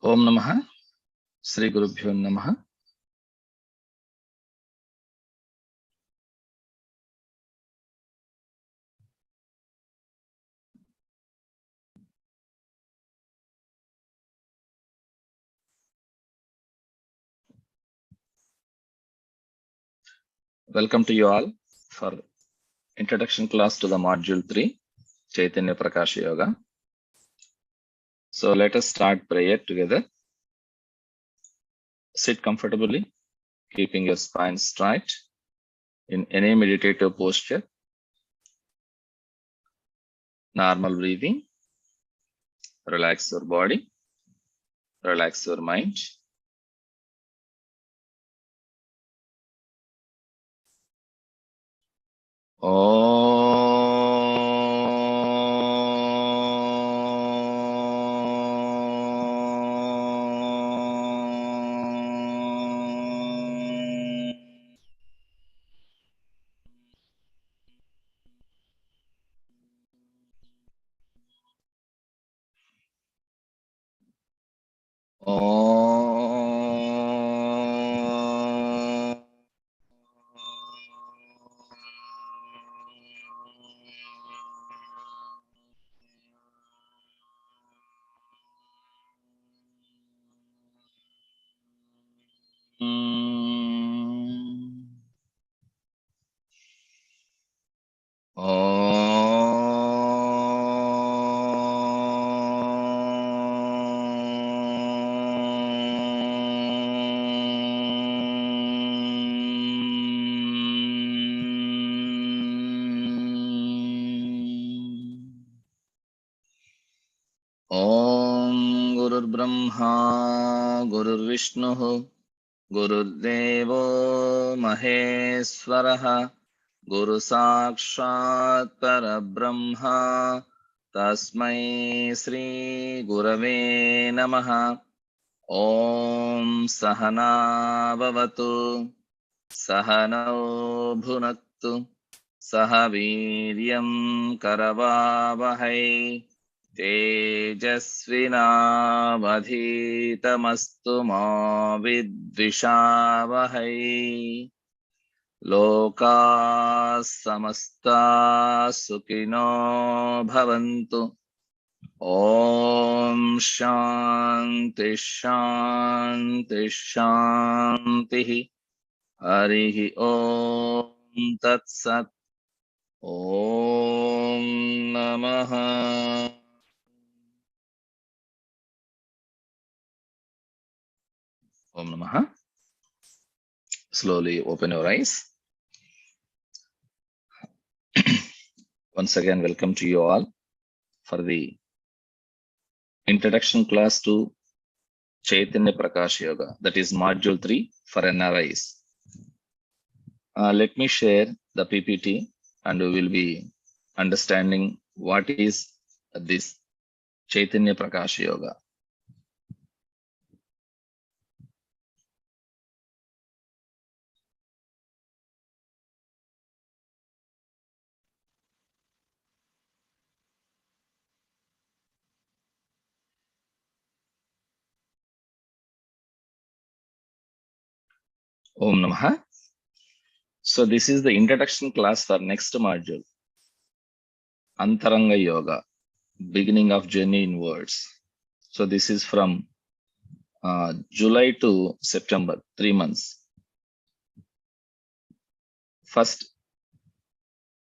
Om Namaha Sri Gurubhyo Namaha. Welcome to you all for introduction class to the module 3 Chaitanya Prakash Yoga. So let us start prayer together. Sit comfortably, keeping your spine straight in any meditative posture. Normal breathing. Relax your body. Relax your mind. Om Gurur Brahma Gurur Vishnu Gurudevo Maheswaraha Guru Sakshat Parabrahma Tasmai Sri Gurave Namaha. Om Sahana Bhavatu Sahanau Bhunaktu Sahaviryam Karavavahai Tejasvinavadhitamastu ma vidvishavahai. Loka samasta sukhino bhavantu. Om Shanti Shanti Shanti. Harihi Om Tat Sat. Om Namaha. Om Namaha. Slowly open your eyes. Once again, welcome to you all for the introduction class to Chaitanya Prakash Yoga, that is module 3 for NRIs. Let me share the PPT and we will be understanding what is this Chaitanya Prakash Yoga. Om Namaha. So this is the introduction class for next module, Antaranga Yoga, beginning of journey inwards. So this is from July to September, 3 months. First,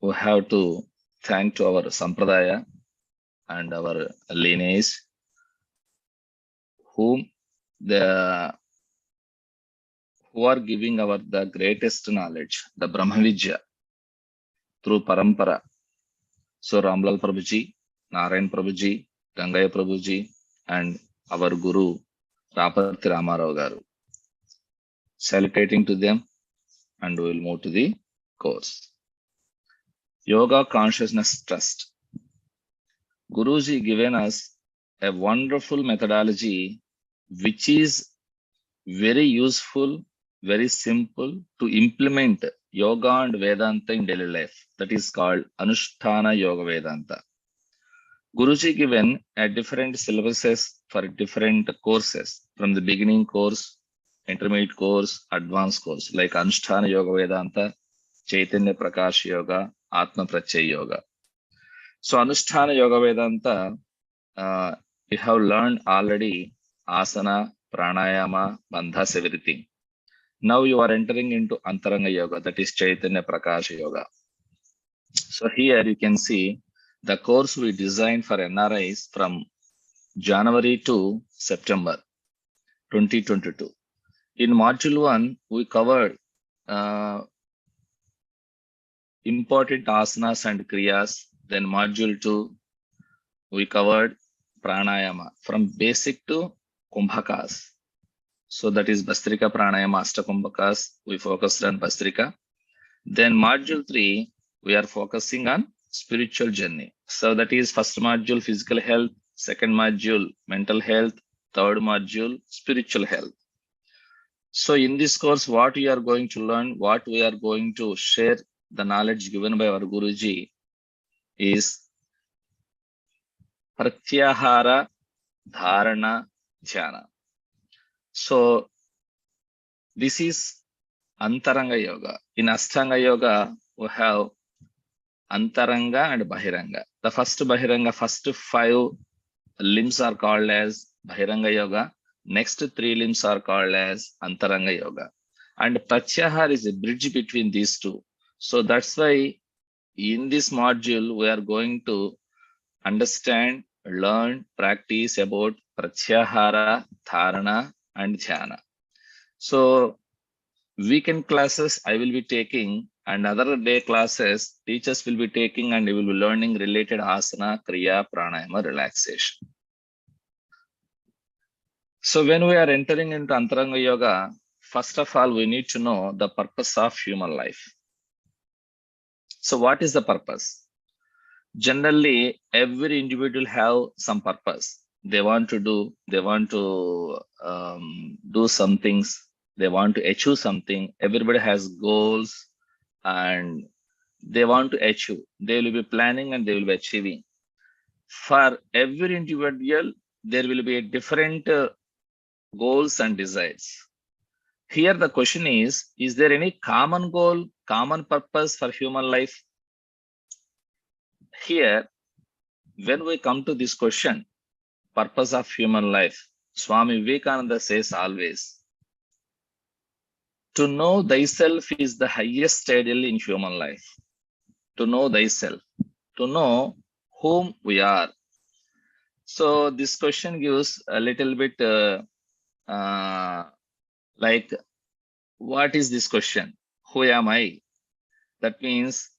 we have to thank to our Sampradaya and our lineage, who are giving the greatest knowledge, the Brahma Vidya, through Parampara. So Ramlal Prabhuji, Narayan Prabhuji, Gangaya Prabhuji, and our Guru, Rapati Ramarao Garu. Salutating to them, and we will move to the course. Yoga Consciousness Trust. Guruji given us a wonderful methodology which is very useful, very simple to implement yoga and Vedanta in daily life. That is called Anushtana Yoga Vedanta. Guruji given a different syllabuses for different courses from the beginning course, intermediate course, advanced course like Anushtana Yoga Vedanta, Chaitanya Prakash Yoga, Atma Prachay Yoga. So Anushtana Yoga Vedanta, you have learned already asana, pranayama, bandhas, everything. Now you are entering into Antaranga Yoga, that is Chaitanya Prakash Yoga. So here you can see the course we designed for NRIs from January to September 2022. In Module 1, we covered important asanas and kriyas. Then Module 2, we covered pranayama from basic to kumbhakas. So that is Bastrika Pranayama, Ashtakumbhakas. We focused on Bastrika. Then Module 3, we are focusing on spiritual journey. So that is first module, physical health, second module, mental health, third module, spiritual health. So in this course, what we are going to learn, what we are going to share, the knowledge given by our Guruji is Pratyahara, Dharana, Dhyana. So this is Antaranga Yoga. In Ashtanga Yoga, we have Antaranga and Bahiranga. The first Bahiranga, first 5 limbs are called as Bahiranga Yoga. Next 3 limbs are called as Antaranga Yoga. And Pratyahara is a bridge between these two. So that's why in this module, we are going to understand, learn, practice about Pratyahara, Dharana, and Dhyana. So weekend classes I will be taking, and other day classes teachers will be taking, and we will be learning related asana, kriya, pranayama, relaxation. So when we are entering into Antaranga Yoga, first of all, we need to know the purpose of human life. So what is the purpose? Generally, every individual have some purpose. They want to do some things. They want to achieve something. Everybody has goals and they want to achieve. They will be planning and they will be achieving. For every individual, there will be a different goals and desires. Here the question is there any common goal, common purpose for human life? Here, when we come to this question, purpose of human life, Swami Vivekananda says always, to know thyself is the highest ideal in human life. To know thyself, to know whom we are. So this question gives a little bit like, what is this question? Who am I? That means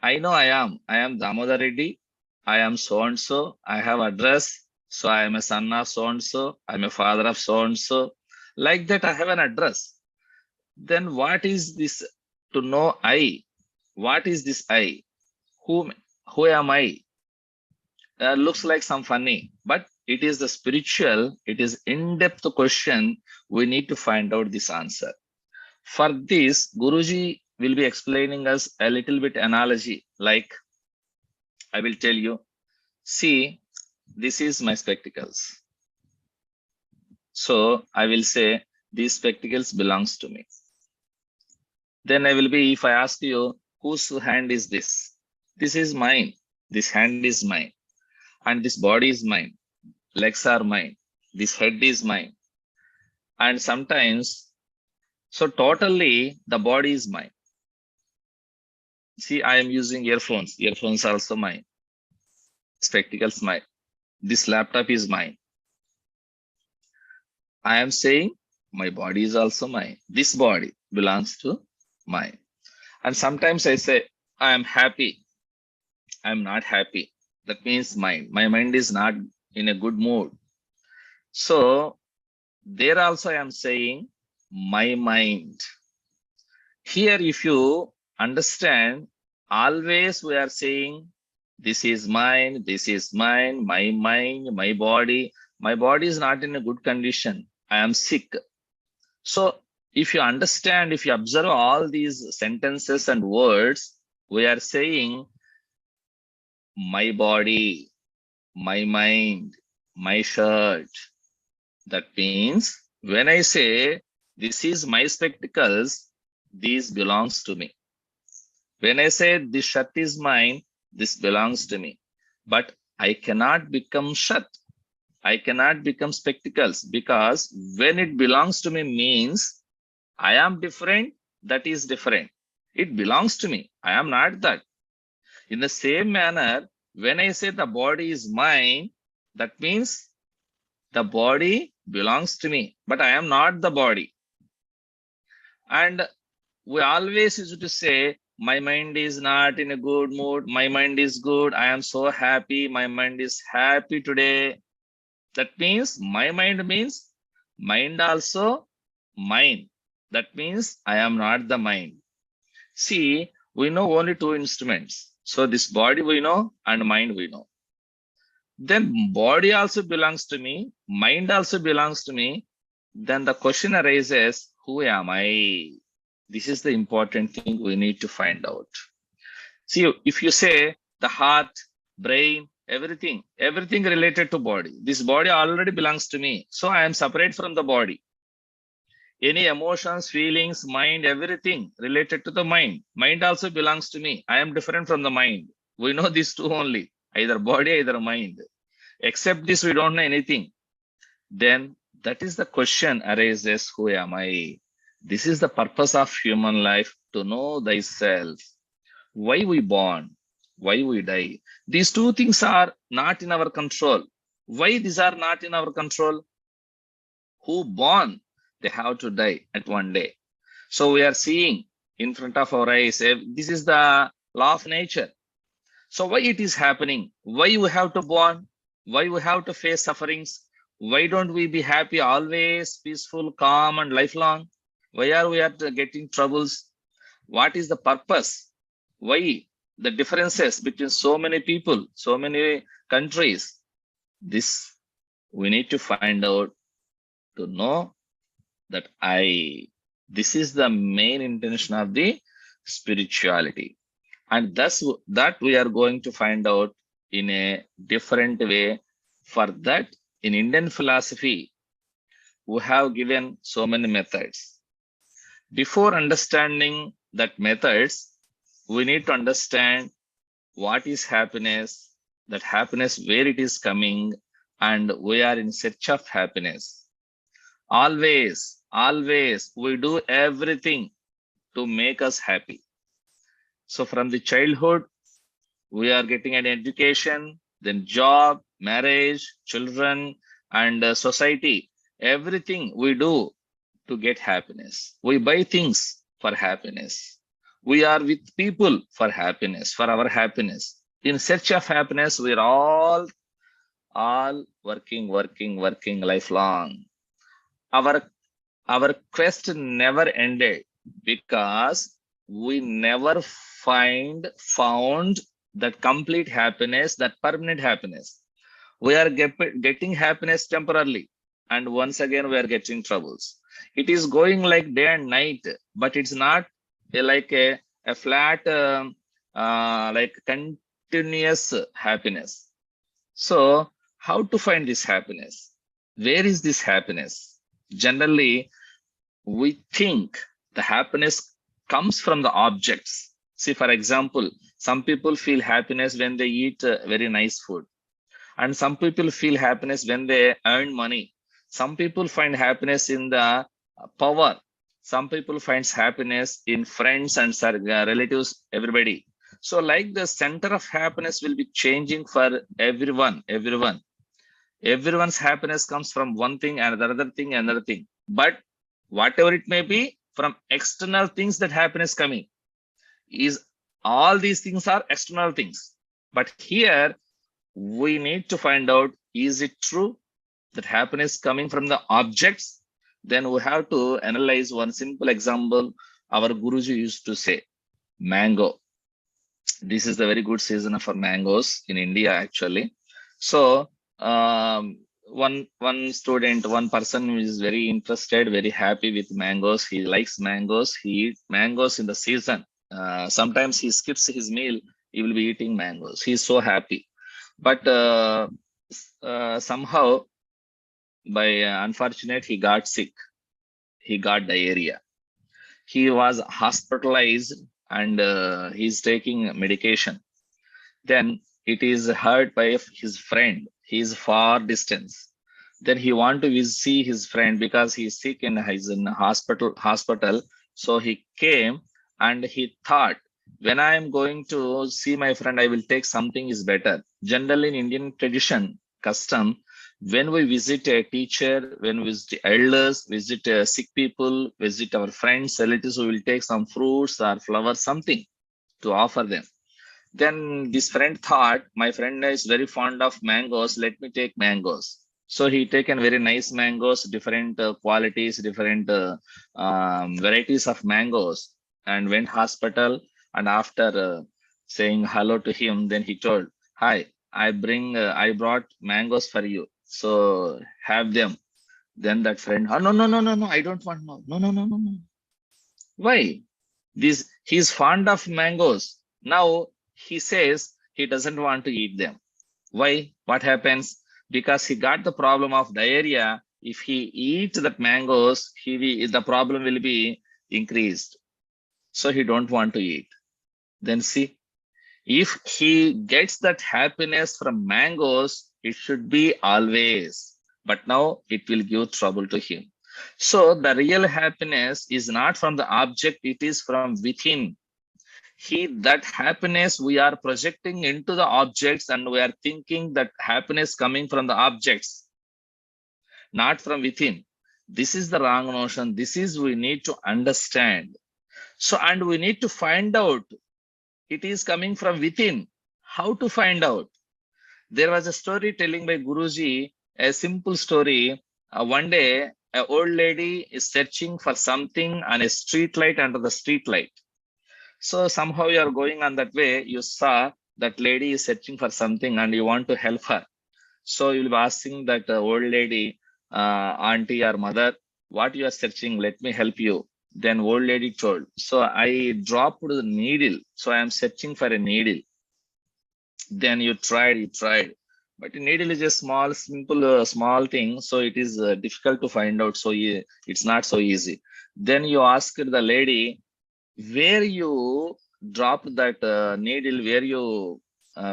I know I am Damodar Reddy. I am so and so. I have address. So I am a son of so and so. I am a father of so and so. Like that, I have an address. Then what is this to know I? What is this I? Who am I? Looks like some funny, but it is the spiritual, it is in-depth question. We need to find out this answer. For this, Guruji will be explaining us a little bit analogy. Like I will tell you, see, this is my spectacles. So I will say these spectacles belongs to me. Then I will be, if I ask you, whose hand is this? This is mine. This hand is mine. And this body is mine. Legs are mine. This head is mine. And sometimes, so totally the body is mine. See, I am using earphones. Earphones are also mine. Spectacles mine. This laptop is mine. I am saying my body is also mine. This body belongs to mine. And sometimes I say, I am happy. I am not happy. That means mine. My mind is not in a good mood. So there also I am saying my mind. Here, if you understand, always we are saying this is mine, my mind, my body. My body is not in a good condition. I am sick. So if you understand, if you observe all these sentences and words, we are saying my body, my mind, my shirt. That means when I say this is my spectacles, these belongs to me. When I say this shirt is mine, this belongs to me. But I cannot become shirt. I cannot become spectacles, because when it belongs to me means I am different, that is different. It belongs to me. I am not that. In the same manner, when I say the body is mine, that means the body belongs to me, but I am not the body. And we always used to say, my mind is not in a good mood. My mind is good. I am so happy. My mind is happy today. That means my mind means mind also mine. That means I am not the mind. See, we know only two instruments. So this body we know and mind we know. Then body also belongs to me, mind also belongs to me. Then the question arises, who am I? This is the important thing we need to find out. See, if you say the heart, brain, everything related to body, this body already belongs to me. So I am separate from the body. Any emotions, feelings, mind, everything related to the mind. Mind also belongs to me. I am different from the mind. We know these two only, either body, either mind. Except this, we don't know anything. Then that is the question arises, who am I? This is the purpose of human life, to know thyself. Why we born? Why we die? These two things are not in our control. Why these are not in our control? Who born? They have to die at one day. So we are seeing in front of our eyes, this is the law of nature. So why it is happening? Why we have to born? Why we have to face sufferings? Why don't we be happy always, peaceful, calm, and lifelong? Why are we getting troubles? What is the purpose? Why the differences between so many people, so many countries? This we need to find out, to know that this is the main intention of the spirituality. And thus that we are going to find out in a different way. For that, in Indian philosophy, we have given so many methods. Before understanding that methods, we need to understand what is happiness, that happiness, where it is coming, and we are in search of happiness. Always we do everything to make us happy. So from the childhood, we are getting an education, then job, marriage, children, and society. Everything we do to get happiness. We buy things for happiness. We are with people for happiness, for our happiness. In search of happiness, we are all working lifelong. Our quest never ended, because we never found that complete happiness, that permanent happiness. We are getting happiness temporarily, and once again we are getting troubles. It is going like day and night, but it's not like a flat like continuous happiness. So how to find this happiness? Where is this happiness? Generally, we think the happiness comes from the objects. See, for example, some people feel happiness when they eat very nice food. And some people feel happiness when they earn money. Some people find happiness in the power. Some people find happiness in friends and relatives, everybody. So like the center of happiness will be changing for everyone. Everyone's happiness comes from one thing and another thing. But whatever it may be, from external things that happiness coming, is all these things are external things. But here we need to find out, is it true that happiness coming from the objects? Then we have to analyze one simple example. Our Guruji used to say, mango. This is the very good season for mangoes in India, actually. So one student, one person who is very interested, very happy with mangoes. He likes mangoes. He eats mangoes in the season. Sometimes he skips his meal. He will be eating mangoes. He's so happy. But Somehow, by unfortunate, he got sick. He got diarrhea. He was hospitalized and he's taking medication. Then it is heard by his friend. He is far distance. Then he want to see his friend because he is sick and he's in hospital. So he came and he thought, when I am going to see my friend, I will take something is better. Generally in Indian tradition, custom, when we visit a teacher, when we visit elders, visit sick people, visit our friends, relatives, we will take some fruits or flowers, something to offer them. Then this friend thought, my friend is very fond of mangoes. Let me take mangoes. So he taken very nice mangoes, different qualities, different varieties of mangoes, and went hospital. And after saying hello to him, then he told, "Hi, I brought mangoes for you. So have them." Then that friend, "Oh, no, no, no, no, no, I don't want no, no, no, no, no, no. Why? This he's fond of mangoes. Now he says he doesn't want to eat them. Why? What happens? Because he got the problem of diarrhea. If he eats that mangoes, the problem will be increased. So he don't want to eat. Then see, if he gets that happiness from mangoes, it should be always. But now it will give trouble to him. So the real happiness is not from the object, it is from within. That happiness we are projecting into the objects, and we are thinking that happiness coming from the objects, not from within. This is the wrong notion. This is we need to understand. So, and we need to find out it is coming from within. How to find out? There was a story telling by Guruji, a simple story. One day, an old lady is searching for something on a street light under the street light. So somehow you are going on that way, you saw that lady is searching for something and you want to help her. So you will be asking that old lady, auntie or mother, what you are searching, let me help you. Then old lady told, so I dropped the needle. So I am searching for a needle. Then you tried. But a needle is a small, simple, small thing. So it is difficult to find out. So it's not so easy. Then you ask the lady, where you drop that needle, where you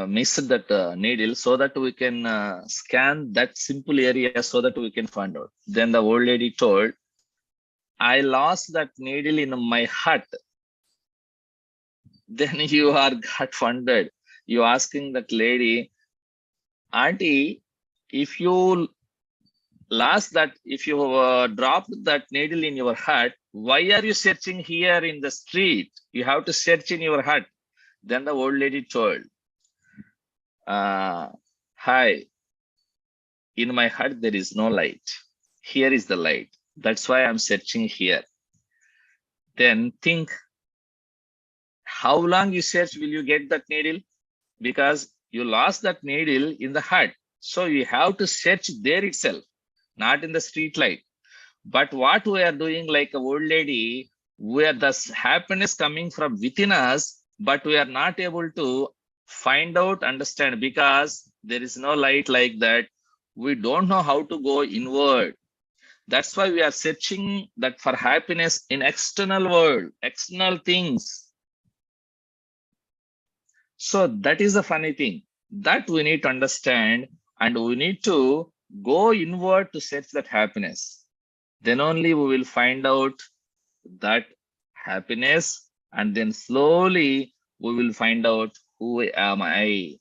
missed that needle, so that we can scan that simple area so that we can find out. Then the old lady told, I lost that needle in my hut. Then you are got funded. You asking that lady, auntie, if you if you dropped that needle in your hut, why are you searching here in the street? You have to search in your hut. Then the old lady told, hi, in my hut there is no light. Here is the light. That's why I'm searching here. Then think, how long you search will you get that needle? Because you lost that needle in the hut. So you have to search there itself, not in the street light. But what we are doing, like a old lady, where the happiness coming from within us, but we are not able to find out, understand, because there is no light like that. We don't know how to go inward. That's why we are searching that for happiness in external world, external things. So that is the funny thing that we need to understand, and we need to go inward to search that happiness. Then only we will find out that happiness, and then slowly we will find out who am I.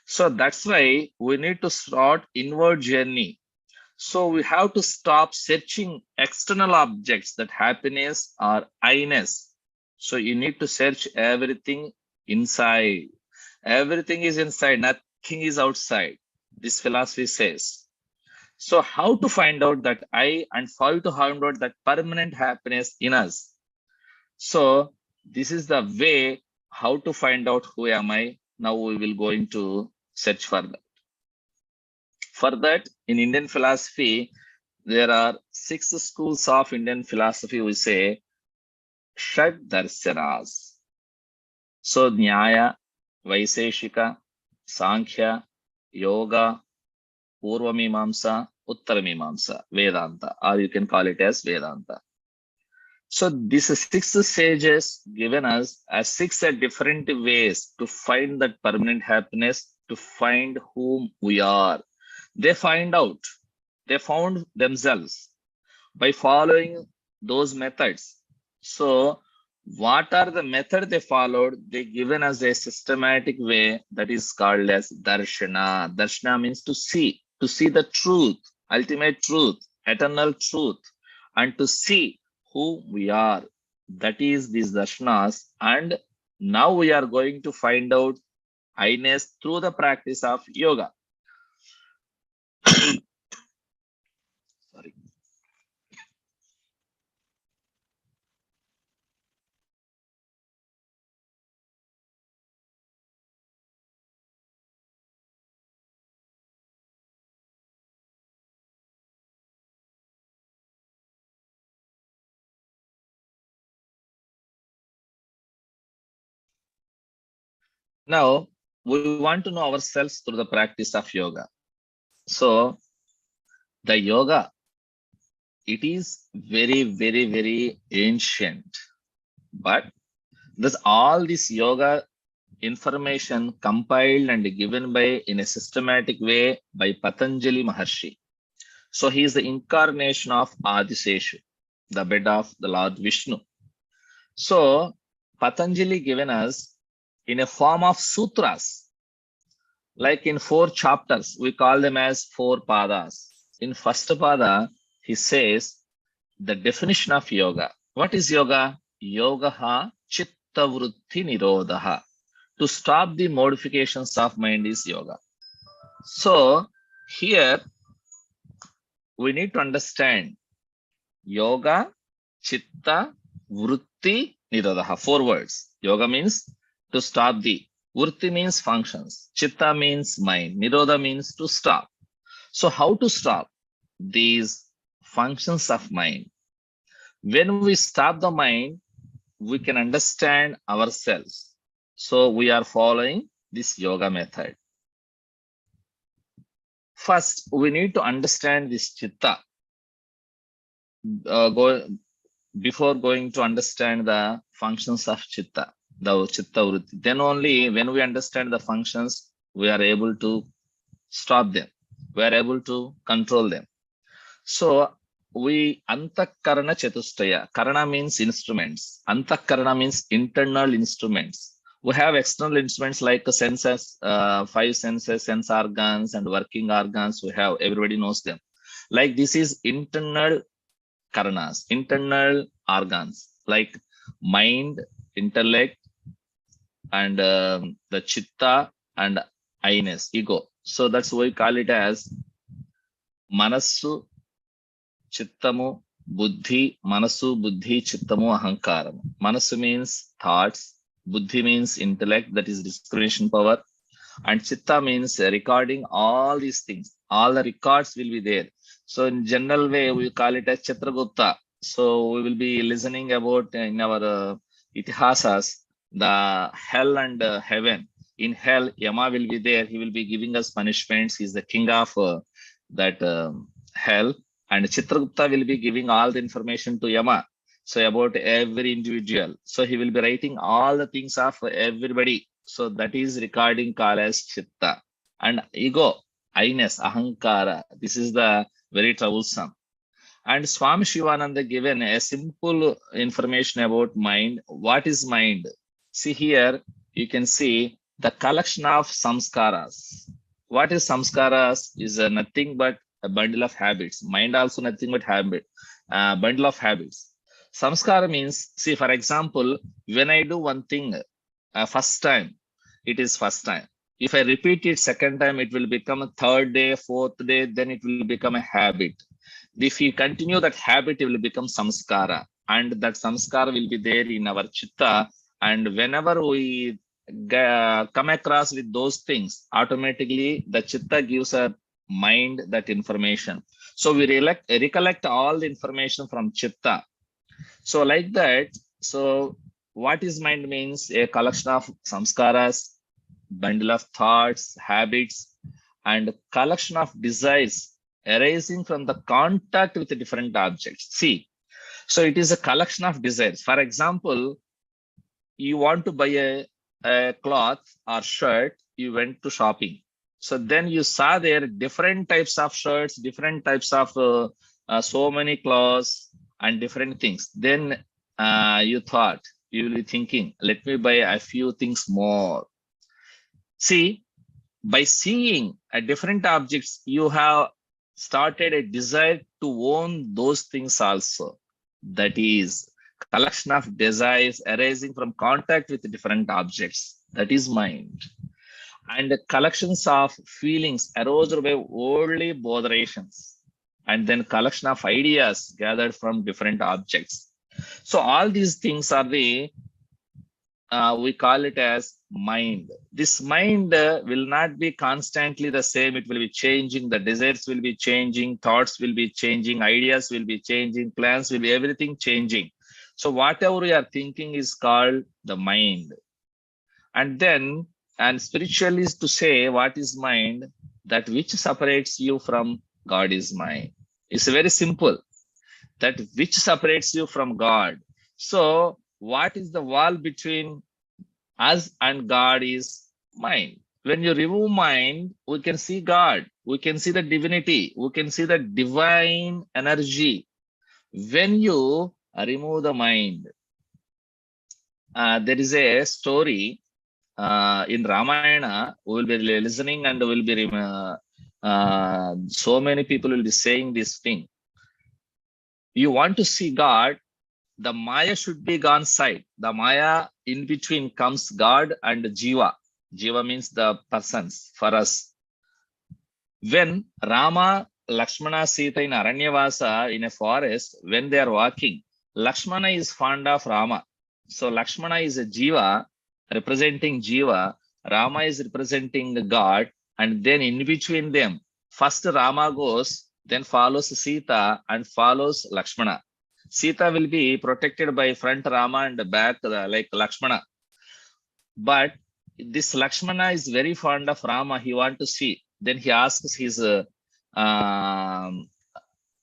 So that's why we need to start inward journey. So we have to stop searching external objects, that happiness or I-ness. So you need to search everything inside. Everything is inside, nothing is outside. This philosophy says. So how to find out that I, and how to find out that permanent happiness in us? So this is the way how to find out who am I. Now we will going to search for that. For that, in Indian philosophy, there are 6 schools of Indian philosophy. We say Shad Darshanas. So Nyaya, Vaiseshika, Sankhya, Yoga, Purva Mimamsa, Uttara Mimamsa, Vedanta, or you can call it as Vedanta. So these six sages given us as six different ways to find that permanent happiness, to find whom we are. They find out, they found themselves by following those methods. So what are the method they followed? They given us a systematic way that is called as darshana. Darshana means to see the truth, ultimate truth, eternal truth, and to see who we are. That is these darshanas. And now we are going to find out I-ness through the practice of yoga. Sorry. Now we want to know ourselves through the practice of yoga. So the yoga, it is very, very, very ancient, but this all this yoga information compiled and given by in a systematic way by Patanjali Maharshi. So he is the incarnation of Adiseshu, the bed of the Lord Vishnu. So Patanjali given us in a form of sutras, like in 4 chapters, we call them as 4 padas. In first pada, he says the definition of yoga. What is yoga? Yogaha chitta vritti nirodha. To stop the modifications of mind is yoga. So here we need to understand yoga, chitta, vritti, nirodha. 4 words. Yoga means to stop the. Vritti means functions. Chitta means mind. Nirodha means to stop. So how to stop these functions of mind? When we stop the mind, we can understand ourselves. So we are following this yoga method. First, we need to understand this chitta. Before going to understand the functions of chitta, the chitta vritti, then only when we understand the functions, we are able to stop them. We are able to control them. So we antakarana chatustaya. Karana means instruments. Antakarana means internal instruments. We have external instruments like senses, 5 senses, sense organs, and working organs. We have, everybody knows them. Like this is internal karanas, internal organs, like mind, intellect, and the chitta and I-ness, ego. So that's why we call it as manassu, chittamu, buddhi, manasu, buddhi, chittamu, ahankaramu. Manasu means thoughts, buddhi means intellect, that is discrimination power, and chitta means recording all these things. All the records will be there. So in general way, we call it as Chitragupta. So we will be listening about in our itihasas, the hell and heaven. In hell, Yama will be there. He will be giving us punishments. He's the king of that hell. And Chitragupta will be giving all the information to Yama. So about every individual. So he will be writing all the things of everybody. So that is recording called as chitta. And ego, I-ness, ahankara. This is the very troublesome. And Swami Shivananda given a simple information about mind. What is mind? See here, you can see the collection of samskaras. What is samskaras? Is nothing but a bundle of habits. Mind also nothing but habit, bundle of habits. Samskara means, see, for example, when I do one thing first time, it is first time. If I repeat it second time, it will become a third day, fourth day, then it will become a habit. If you continue that habit, it will become samskara, and that samskara will be there in our chitta. And whenever we come across with those things, automatically the chitta gives a mind that information. So we recollect all the information from chitta. So like that, so what is mind means? A collection of samskaras, bundle of thoughts, habits, and collection of desires arising from the contact with different objects. See, so it is a collection of desires. For example, you want to buy a cloth or shirt, you went to shopping. So then you saw there different types of shirts, different types of so many clothes and different things. Then you thought, you will be thinking, let me buy a few things more. See, by seeing a different objects, you have started a desire to own those things also. That is collection of desires arising from contact with different objects. That is mind. And the collections of feelings aroused by worldly botherations, and then collection of ideas gathered from different objects. So all these things are the we call it as mind. This mind will not be constantly the same. It will be changing. The desires will be changing. Thoughts will be changing. Ideas will be changing. Plans will be everything changing. So whatever we are thinking is called the mind. And then, and spiritual is to say what is mind, that which separates you from God is mind. It's very simple. That which separates you from God. So what is the wall between us and God is mind. When you remove mind, we can see God. We can see the divinity. We can see the divine energy. When you remove the mind, there is a story in Ramayana. We will be listening and will be so many people will be saying this thing. You want to see God, the Maya should be gone side. The Maya in between comes God and Jiva. Jiva means the persons for us. When Rama, Lakshmana, Sita in Aranyavasa in a forest, when they are walking, Lakshmana is fond of Rama. So Lakshmana is a Jiva representing Jiva. Rama is representing God. And then in between them, first Rama goes, then follows Sita and follows Lakshmana. Sita will be protected by front Rama and back like Lakshmana. But this Lakshmana is very fond of Rama. He wants to see. Then he asks his Vadina.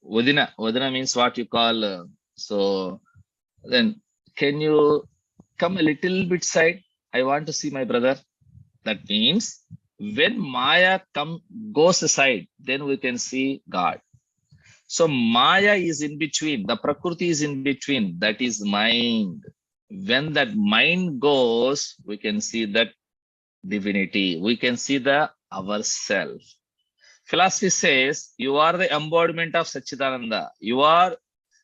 Vadina means what you call. So then, can you come a little bit side? I want to see my brother. That means when Maya goes aside, then we can see God. So Maya is in between, the Prakriti is in between, that is mind. When that mind goes, we can see that divinity, we can see the ourself. Philosophy says you are the embodiment of Satchidananda. You are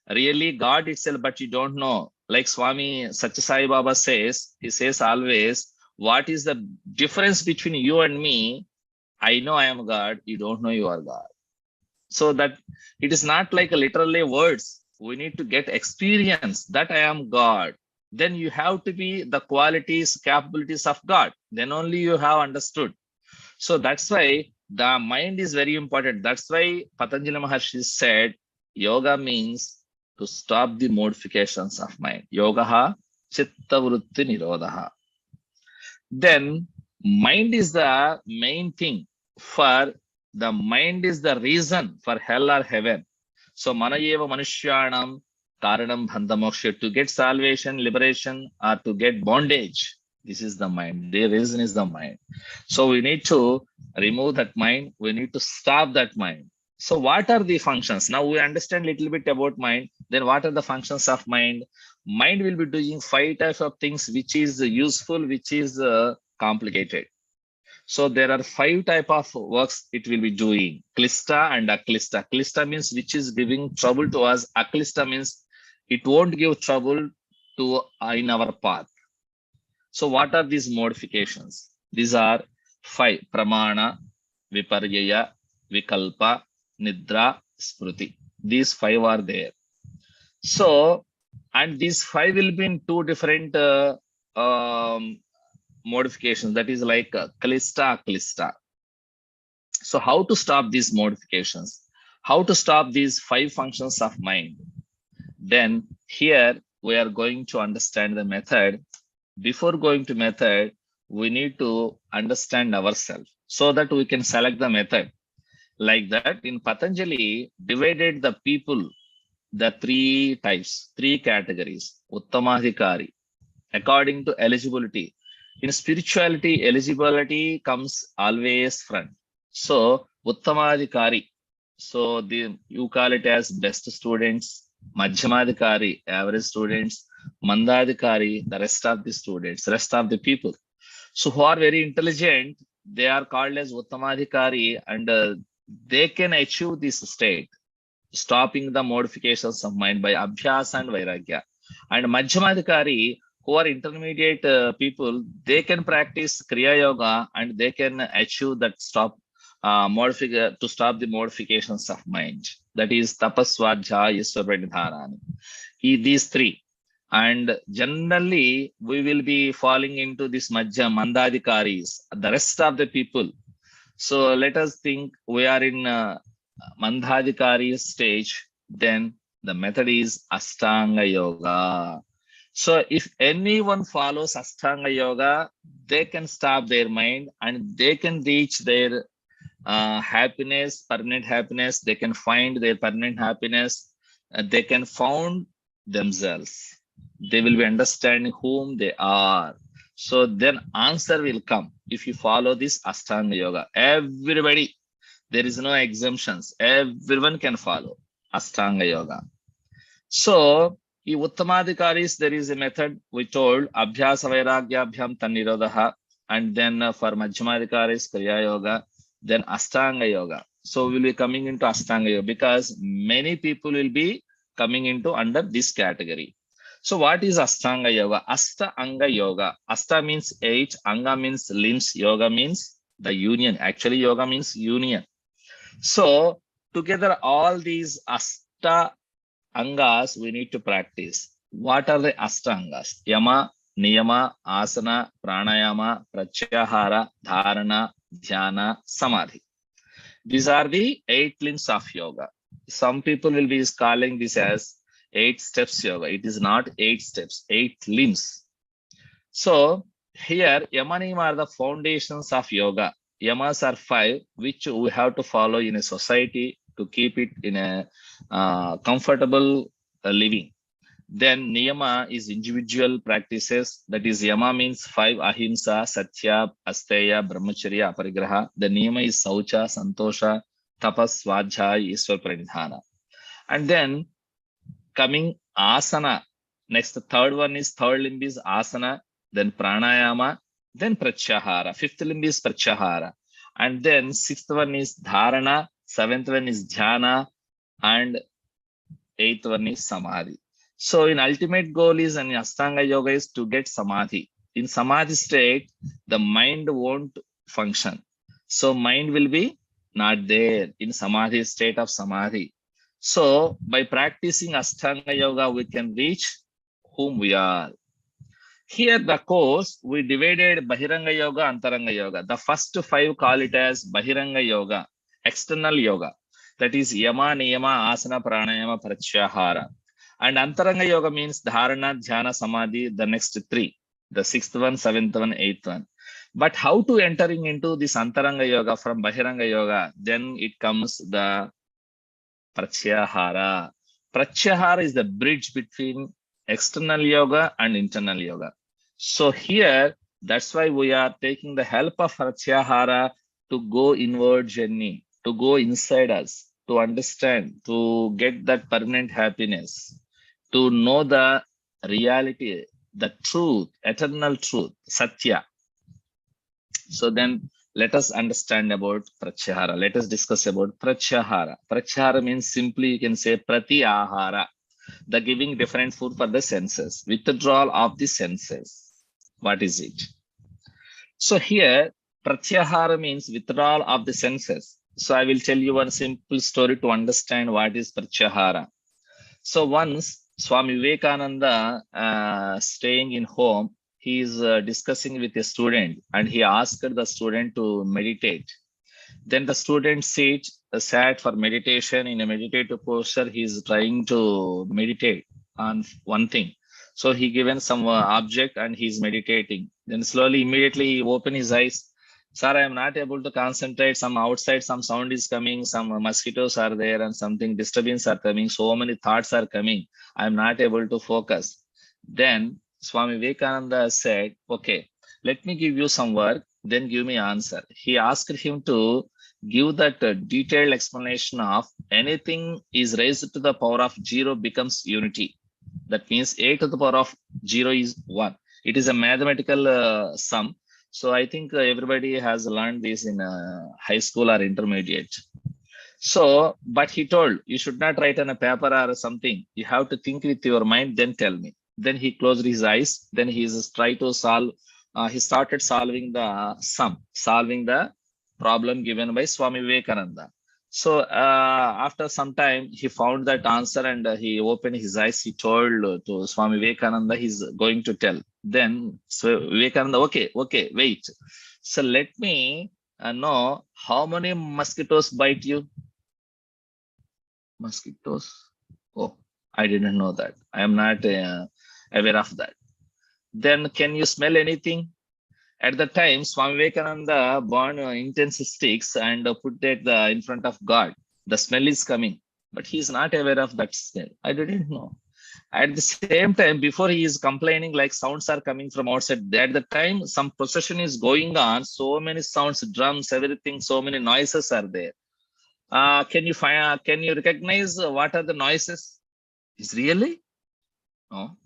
really God itself, but you don't know. Like Swami Satya Sai Baba says, he says always, what is the difference between you and me? I know I am God, you don't know you are God. So that it is not like literally words. We need to get experience that I am God. Then you have to be the qualities, capabilities of God. Then only you have understood. So that's why the mind is very important. That's why Patanjali Maharshi said, yoga means to stop the modifications of mind. Yogaha chitta vritti nirodha. Then mind is the main thing. For the mind is the reason for hell or heaven. So manayeva manushyanam karanam bandhamoksha, to get salvation, liberation, or to get bondage. This is the mind. The reason is the mind. So we need to remove that mind. We need to stop that mind. So what are the functions? Now we understand a little bit about mind. Then what are the functions of mind? Mind will be doing 5 types of things which is useful, which is complicated. So there are 5 types of works it will be doing. Klista and aklista. Klista means which is giving trouble to us. Aklista means it won't give trouble to in our path. So what are these modifications? These are 5. Pramana, Viparyaya, Vikalpa, Nidra, Smriti. These 5 are there. So, and these 5 will be in 2 different modifications. That is like Kalista, Aklista. So how to stop these modifications? How to stop these 5 functions of mind? Then here we are going to understand the method. Before going to method, we need to understand ourselves. so that we can select the method. Like that, in Patanjali, divided the people, the three types, three categories, Uttamadhikari, according to eligibility. In spirituality, eligibility comes always front. So, Uttamadhikari. So, you call it as best students, Madhyamadhikari, average students, Mandadhikari, the rest of the students, rest of the people. So, who are very intelligent, they are called as Uttamadhikari, and they can achieve this state, stopping the modifications of mind by Abhyas and Vairagya. And Madhyamadhikari, who are intermediate people, they can practice Kriya Yoga and they can achieve that to stop the modifications of mind. That is Tapaswadhyaya Iswaradharani. These three. And generally, we will be falling into this Mandadhikaris, the rest of the people. So let us think we are in Mandadhikari stage, then the method is Ashtanga Yoga. So if anyone follows Ashtanga Yoga, they can stop their mind and they can reach their happiness, permanent happiness. They can find their permanent happiness. They can found themselves. They will be understanding whom they are. So then answer will come if you follow this Ashtanga Yoga. Everybody, there is no exemptions. Everyone can follow Ashtanga Yoga. So, in Uttamadhikaris, there is a method we told Abhyasa Vairagyabhyam Tannirodha, and then for Madhyamadhikaris, Kriya Yoga, then Ashtanga Yoga. So, we will be coming into Ashtanga Yoga because many people will be coming into under this category. So, what is Ashtanga Yoga? Ashtanga Yoga. Ashta means 8, Anga means limbs, Yoga means the union. Actually, Yoga means union. So, together all these Ashta Angas we need to practice. What are the Ashtangas? Yama, Niyama, Asana, Pranayama, Pratyahara, Dharana, Dhyana, Samadhi. These are the 8 limbs of yoga. Some people will be calling this as 8 steps yoga. It is not 8 steps, 8 limbs. So here Yama Niyama are the foundations of yoga. Yamas are 5, which we have to follow in a society to keep it in a comfortable living. Then Niyama is individual practices. That is, Yama means 5, Ahimsa, Satya, Asteya, Brahmacharya, Aparigraha. The Niyama is Saucha, Santosha, Tapas, Svadhyaya, Iswar Pranidhana. And then coming Asana. Next, the third limb is Asana, then Pranayama, then Pratyahara. 5th limb is Pratyahara. And then 6th one is Dharana, 7th one is Dhyana, and 8th one is Samadhi. So in ultimate goal is in Ashtanga Yoga is to get Samadhi. In Samadhi state, the mind won't function. So mind will be not there in Samadhi state of Samadhi. So by practicing Ashtanga Yoga, we can reach whom we are. Here the course, we divided Bahiranga Yoga, Antaranga Yoga. The first 5 call it as Bahiranga Yoga, external yoga. That is Yama, Niyama, Asana, Pranayama, Pratyahara. And Antaranga Yoga means Dharana, Dhyana, Samadhi, the next 3. The 6th one, 7th one, 8th one. But how to entering into this Antaranga Yoga from Bahiranga Yoga? Then it comes the Pratyahara. Pratyahara is the bridge between external yoga and internal yoga. So here, that's why we are taking the help of Pratyahara to go inward journey, to go inside us, to understand, to get that permanent happiness, to know the reality, the truth, eternal truth, Satya. So then let us understand about Pratyahara. Let us discuss about Pratyahara. Pratyahara means simply you can say Pratyahara, the giving different food for the senses, withdrawal of the senses. What is it? So here, Pratyahara means withdrawal of the senses. So I will tell you one simple story to understand what is Pratyahara. So once Swami Vivekananda staying in home, he is discussing with a student and he asked the student to meditate. Then the student sat for meditation in a meditative posture. He is trying to meditate on one thing. So he given some object and he is meditating. Then slowly, immediately he opened his eyes. Sir, I am not able to concentrate. Some outside, some sound is coming, some mosquitoes are there, and something disturbance are coming. So many thoughts are coming. I am not able to focus. Then Swami Vivekananda said, okay, let me give you some work, then give me answer. He asked him to give that detailed explanation of anything is raised to the power of 0 becomes unity. That means a to the power of 0 is 1. It is a mathematical sum. So I think everybody has learned this in high school or intermediate. So, but he told you should not write on a paper or something. You have to think with your mind, then tell me. Then he closed his eyes. Then he is try to solve. He started solving the sum, solving the problem given by Swami Vivekananda. So after some time, he found that answer and he opened his eyes. He told to Swami Vivekananda, he's going to tell. Then so Vivekananda, okay, wait. So let me know how many mosquitoes bite you. Mosquitoes. Oh, I didn't know that. I am not aware of that. Then can you smell anything? At the time, Swami Vivekananda burned incense sticks and put that in front of God. The smell is coming, but he is not aware of that smell. I didn't know. At the same time, before he is complaining like sounds are coming from outside, at the time some procession is going on, so many sounds, drums, everything, so many noises are there. Can you find? Can you recognize what are the noises? Is really? No,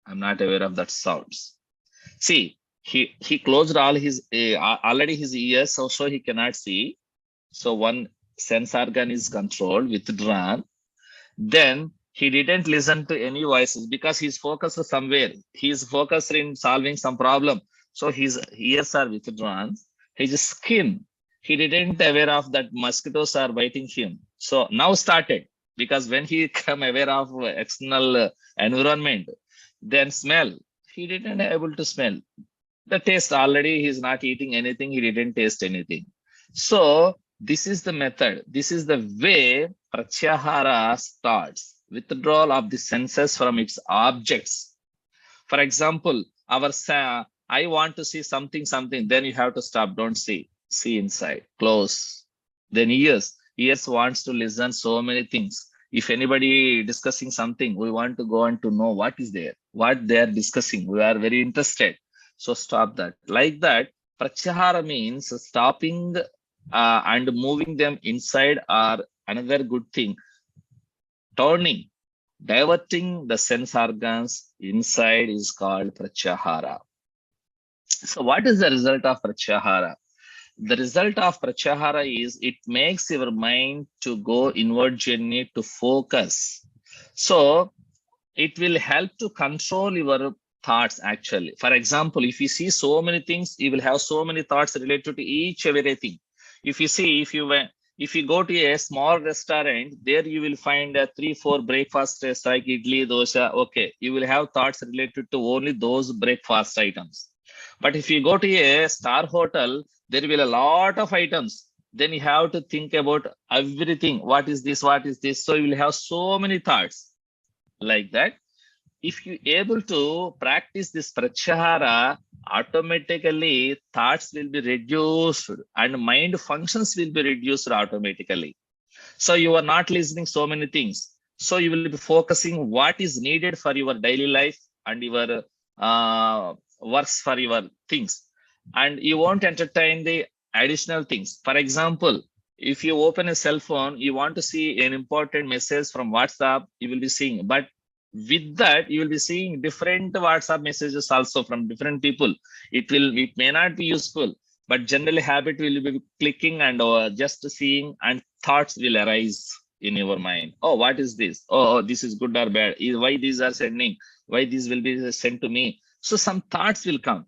I'm not aware of that sounds. See, he closed all his already his ears, so he cannot see. So one sense organ is controlled, withdrawn. Then he didn't listen to any voices because he's focused somewhere. He's focused in solving some problem. So his ears are withdrawn. His skin, he didn't aware of that mosquitoes are biting him. So now started, because when he come aware of external environment, then smell, he didn't able to smell. The taste, already he's not eating anything, he didn't taste anything. So this is the method. This is the way pratyahara starts. Withdrawal of the senses from its objects. For example, I want to see something, then you have to stop. Don't see. See inside. Close. Then ears wants to listen so many things. If anybody discussing something, we want to go and to know what is there, what they are discussing. We are very interested. So stop that. Like that, pratyahara means stopping and moving them inside, or another good thing, turning, diverting the sense organs inside is called pratyahara. So what is the result of pratyahara? The result of pratyahara is it makes your mind to go inward journey to focus. So it will help to control your thoughts actually. For example, if you see so many things, you will have so many thoughts related to each everything. If you see, if you go to a small restaurant, there you will find 3-4 breakfast like idli, dosa. Okay, you will have thoughts related to only those breakfast items. But if you go to a star hotel, there will be a lot of items. Then you have to think about everything. What is this? What is this? So you will have so many thoughts like that. If you able to practice this pratyahara, automatically thoughts will be reduced and mind functions will be reduced automatically. So you are not listening so many things. So you will be focusing what is needed for your daily life and your works for your things. And you won't entertain the additional things. For example, if you open a cell phone, you want to see an important message from WhatsApp, you will be seeing. But with that, you will be seeing different WhatsApp messages also from different people. It may not be useful, but generally habit will be clicking and just seeing, and thoughts will arise in your mind. Oh, what is this? Oh, this is good or bad. Why these are sending? Why these will be sent to me? So some thoughts will come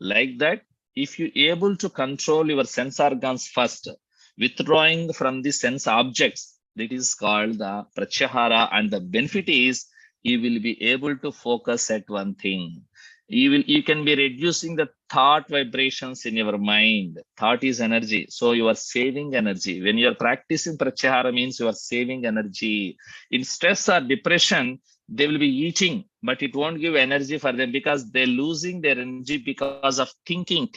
like that. If you able to control your sense organs first, withdrawing from the sense objects, that is called the pratyahara, and the benefit is you will be able to focus at one thing. You can be reducing the thought vibrations in your mind. Thought is energy, so you are saving energy. When you are practicing pratyahara, means you are saving energy. In stress or depression, they will be eating but it won't give energy for them because they're losing their energy because of thinking,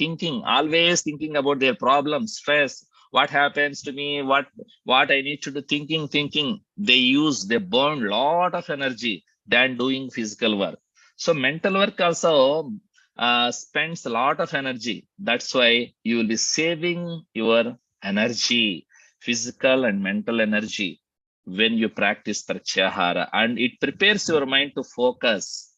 always thinking about their problems, stress, what happens to me, what I need to do, thinking. They burn lot of energy than doing physical work. So mental work also spends a lot of energy. That's why you will be saving your energy, physical and mental energy, when you practice pratyahara, and it prepares your mind to focus.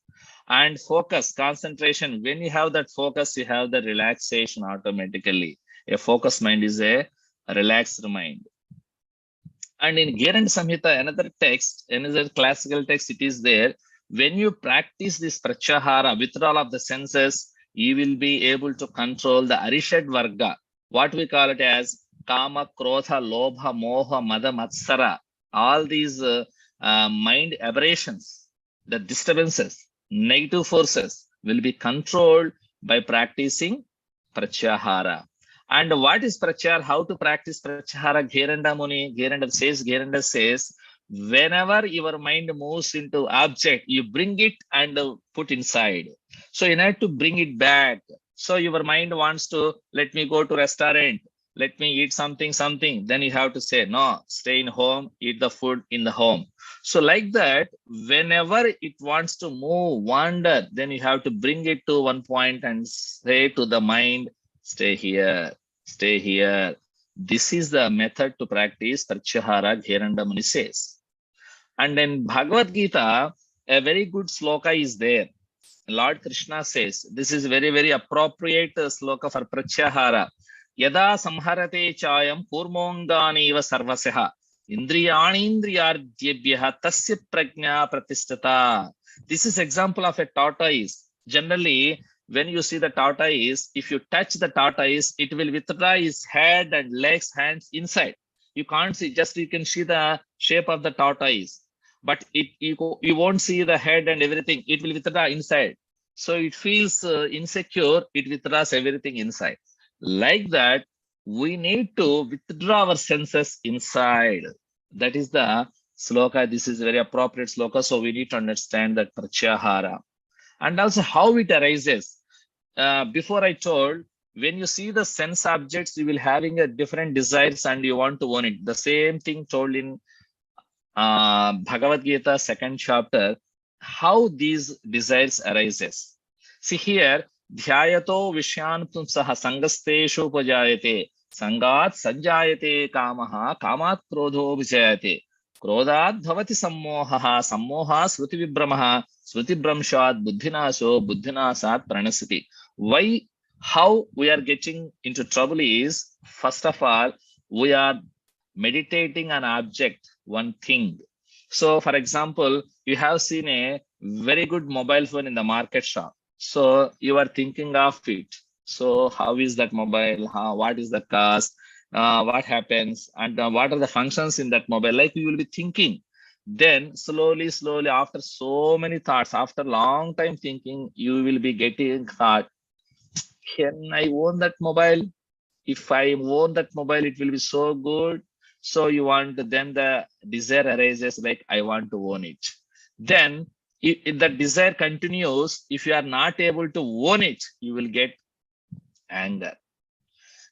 And focus, concentration, when you have that focus, you have the relaxation automatically. A focused mind is a relaxed mind. And in Gerand Samhita, another text, another classical text, it is there. When you practice this pratyahara, withdrawal of the senses, you will be able to control the Arishad Varga, what we call it as Kama, Krodha, Lobha, Moha, Mada, Matsara. All these mind aberrations, the disturbances, negative forces will be controlled by practicing pratyahara. And what is pratyahara? How to practice pratyahara? Gheranda says, whenever your mind moves into object, you bring it and put inside. So you have to bring it back. So your mind wants to, let me go to restaurant, let me eat something. Then you have to say, no, stay in home, eat the food in the home. So like that, whenever it wants to move, wander, then you have to bring it to one point and say to the mind, stay here, stay here. This is the method to practice pratyahara, Gheranda Muni says. And in Bhagavad Gita, a very good sloka is there. Lord Krishna says, this is very, very appropriate sloka for pratyahara. Yada samharate chayam kurmonganiva sarvasya indriyanindriyardyebhyaha tasya prajna pratishtata. This is example of a tortoise. Generally, when you see the tortoise, if you touch the tortoise, it will withdraw its head and legs, hands inside. You can't see, just you can see the shape of the tortoise, but you won't see the head and everything. It will withdraw inside. So it feels insecure. It withdraws everything inside. Like that, we need to withdraw our senses inside. That is the sloka. This is a very appropriate sloka. So we need to understand that pratyahara. And also how it arises. Before I told, when you see the sense objects, you will having a different desires and you want to own it. The same thing told in Bhagavad Gita, second chapter, how these desires arises. See here, dhyayato vishyan pumsaha sangasteshu upajayate, sangat sanjayate kamaha, kamat krodho vijayate, krodhat bhavati sammohaha, sammoha smriti vibramaha, smriti bramshat buddhinasho, buddhinasat pranasati. Why, how we are getting into trouble is, first of all, we are meditating an object, one thing. So for example, you have seen a very good mobile phone in the market shop. So you are thinking of it. So how is that mobile? What is the cost? What happens? And what are the functions in that mobile? Like you will be thinking. Then slowly, after so many thoughts, after long time thinking, you will be getting thought, can I own that mobile? If I own that mobile, it will be so good. So you want, then the desire arises like, I want to own it. Then if the desire continues, if you are not able to own it, you will get anger.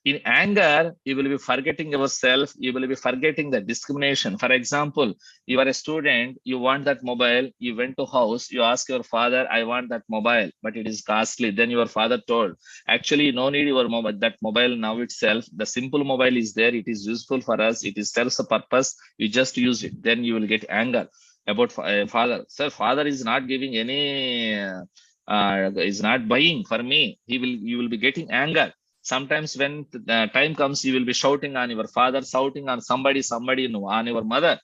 In anger, you will be forgetting yourself. You will be forgetting the discrimination. For example, you are a student, you want that mobile, you went to house, you ask your father, I want that mobile, but it is costly. Then your father told, actually, no need your mobile, that mobile now itself, the simple mobile is there. It is useful for us. It serves a purpose. You just use it. Then you will get anger about father. Sir, father is not giving any, is not buying for me. You will be getting anger. Sometimes when the time comes, you will be shouting on your father, shouting on somebody, on your mother,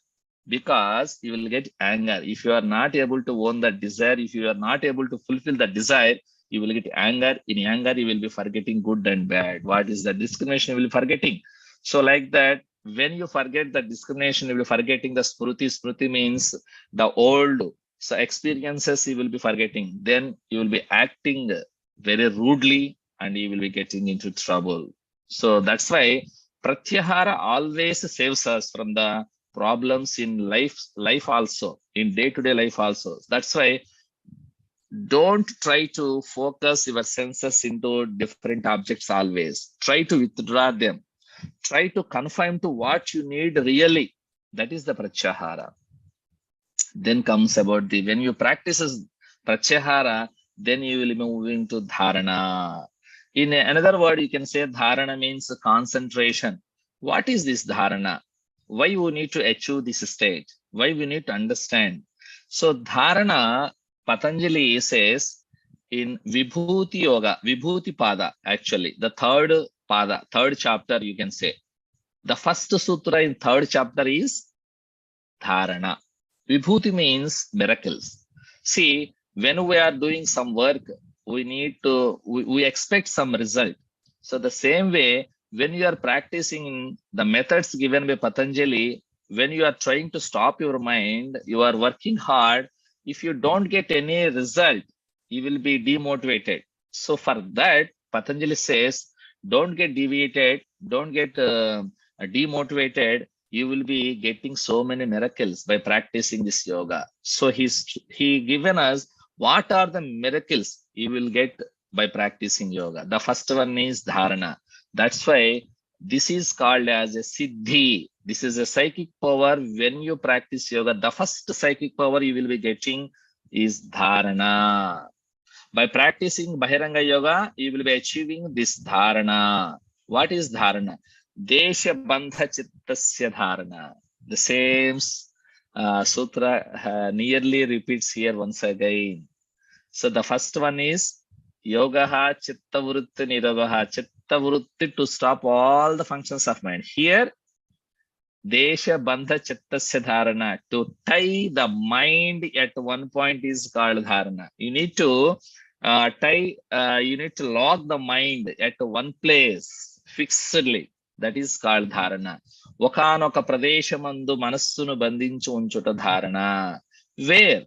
because you will get anger. If you are not able to own that desire, if you are not able to fulfill that desire, you will get anger. In anger, you will be forgetting good and bad. What is the discrimination? You will be forgetting. So like that, when you forget the discrimination, you will be forgetting the smriti. Smriti means the old experiences you will be forgetting. Then you will be acting very rudely, and you will be getting into trouble. So that's why pratyahara always saves us from the problems in life also, in day-to-day life also. That's why Don't try to focus your senses into different objects always. Try to withdraw them. Try to confine to what you need really. That is the pratyahara. Then comes about the, when you practice pratyahara, then you will be moving to dharana. In another word, you can say dharana means concentration. What is this dharana? Why you need to achieve this state? Why we need to understand? So dharana, Patanjali says in Vibhuti Yoga, Vibhuti Pada, actually, the third pada, third chapter, you can say. The first sutra in third chapter is dharana. Vibhuti means miracles. See, when we are doing some work, we expect some result. So the same way, when you are practicing the methods given by Patanjali, when you are trying to stop your mind, you are working hard. If you don't get any result, you will be demotivated. So for that, Patanjali says, don't get deviated, don't get demotivated. You will be getting so many miracles by practicing this yoga. So he given us what are the miracles you will get by practicing yoga. The first one is dharana. That's why this is called as a siddhi. This is a psychic power. When you practice yoga, the first psychic power you will be getting is dharana. By practicing Bahiranga Yoga, you will be achieving this dharana. What is dharana? Desha Bandha Chittasya Dharana. The same sutra nearly repeats here once again. So the first one is Yogaha Chitta Vritti Nirogaha. Chitta Vritti to stop all the functions of mind. Here, Desha Bandha Chittasya Dharana. To tie the mind at one point is called dharana. You need to you need to lock the mind at one place fixedly. That is called dharana. Okanoka pradeshamandu manassunu bandinchu unchuta dharana. Where?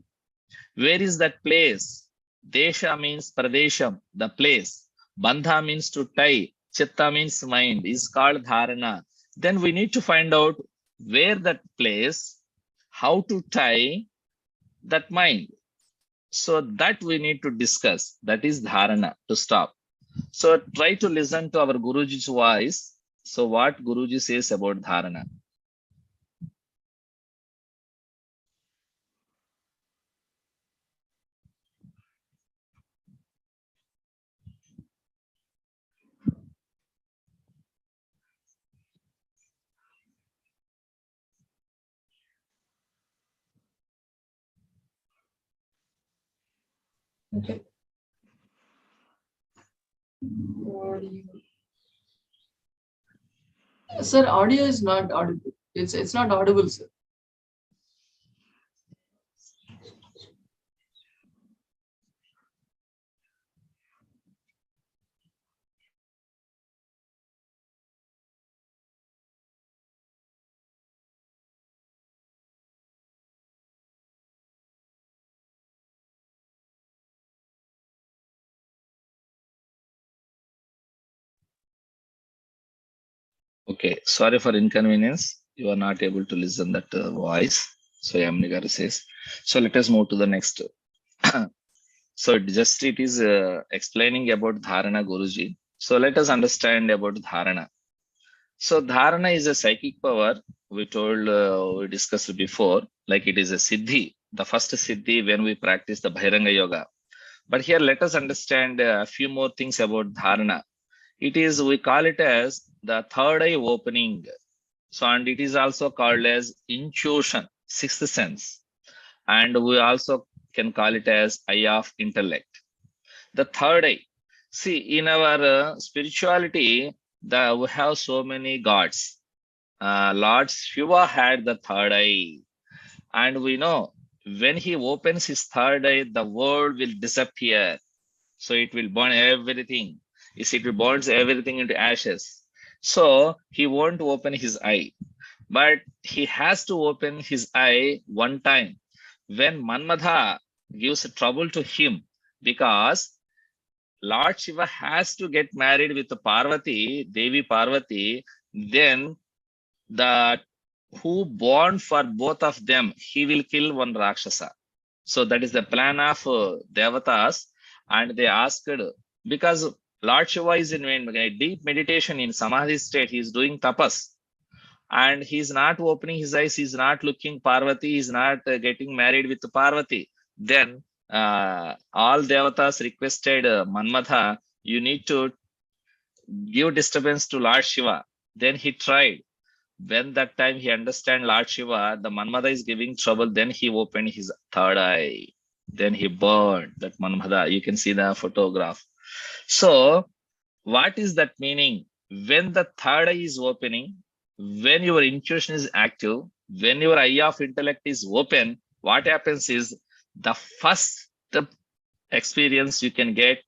Where is that place? Desha means pradesham, the place. Bandha means to tie. Chitta means mind, is called dharana. Then we need to find out where that place, how to tie that mind. So that we need to discuss. That is dharana, to stop. So try to listen to our Guruji's voice. So what Guruji says about dharana. Okay. Audio. Sir, audio is not audible. It's not audible, sir. Okay, sorry for inconvenience. You are not able to listen that voice. So Yamnigar says. So let us move to the next. So it is explaining about dharana, Guruji. So let us understand about dharana. So dharana is a psychic power. We discussed before, like it is a siddhi, the first siddhi when we practice the Bhairanga Yoga. But here let us understand a few more things about dharana. It is, we call it as the third eye opening. So, and it is also called as intuition, sixth sense. And we also can call it as eye of intellect. The third eye. See, in our spirituality, we have so many gods. Lord Shiva had the third eye. And we know when he opens his third eye, the world will disappear. So it will burn everything. You see, it will burn everything into ashes. So he won't open his eye. But he has to open his eye one time when Manmadha gives trouble to him, because Lord Shiva has to get married with Parvati, Devi Parvati, then the who born for both of them, he will kill one Rakshasa. So that is the plan of Devatas. And they asked, because Lord Shiva is in deep meditation in Samadhi state, he is doing tapas. And he's not opening his eyes, he's not looking Parvati, he's not getting married with Parvati. Then all Devatas requested Manmatha, you need to give disturbance to Lord Shiva. Then he tried. When that time he understand Lord Shiva, the Manmada is giving trouble, then he opened his third eye. Then he burned that Manmada. You can see the photograph. So what is that meaning? When the third eye is opening, when your intuition is active, when your eye of intellect is open, what happens is the first experience you can get,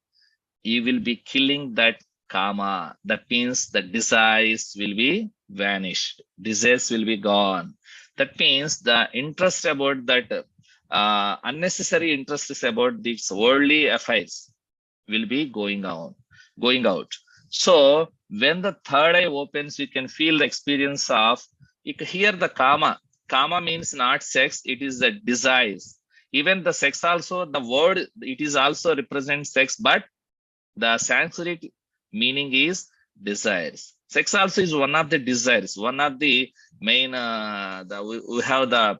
you will be killing that kama. That means the desires will be vanished. Desires will be gone. That means the interest about that unnecessary interest is about these worldly affairs will be going out. So when the third eye opens, you can feel the experience of, you can hear the kama. Kama means not sex, it is the desires. Even the sex also, the word, it is also represents sex, but the Sanskrit meaning is desires. Sex also is one of the desires, one of the main. We have the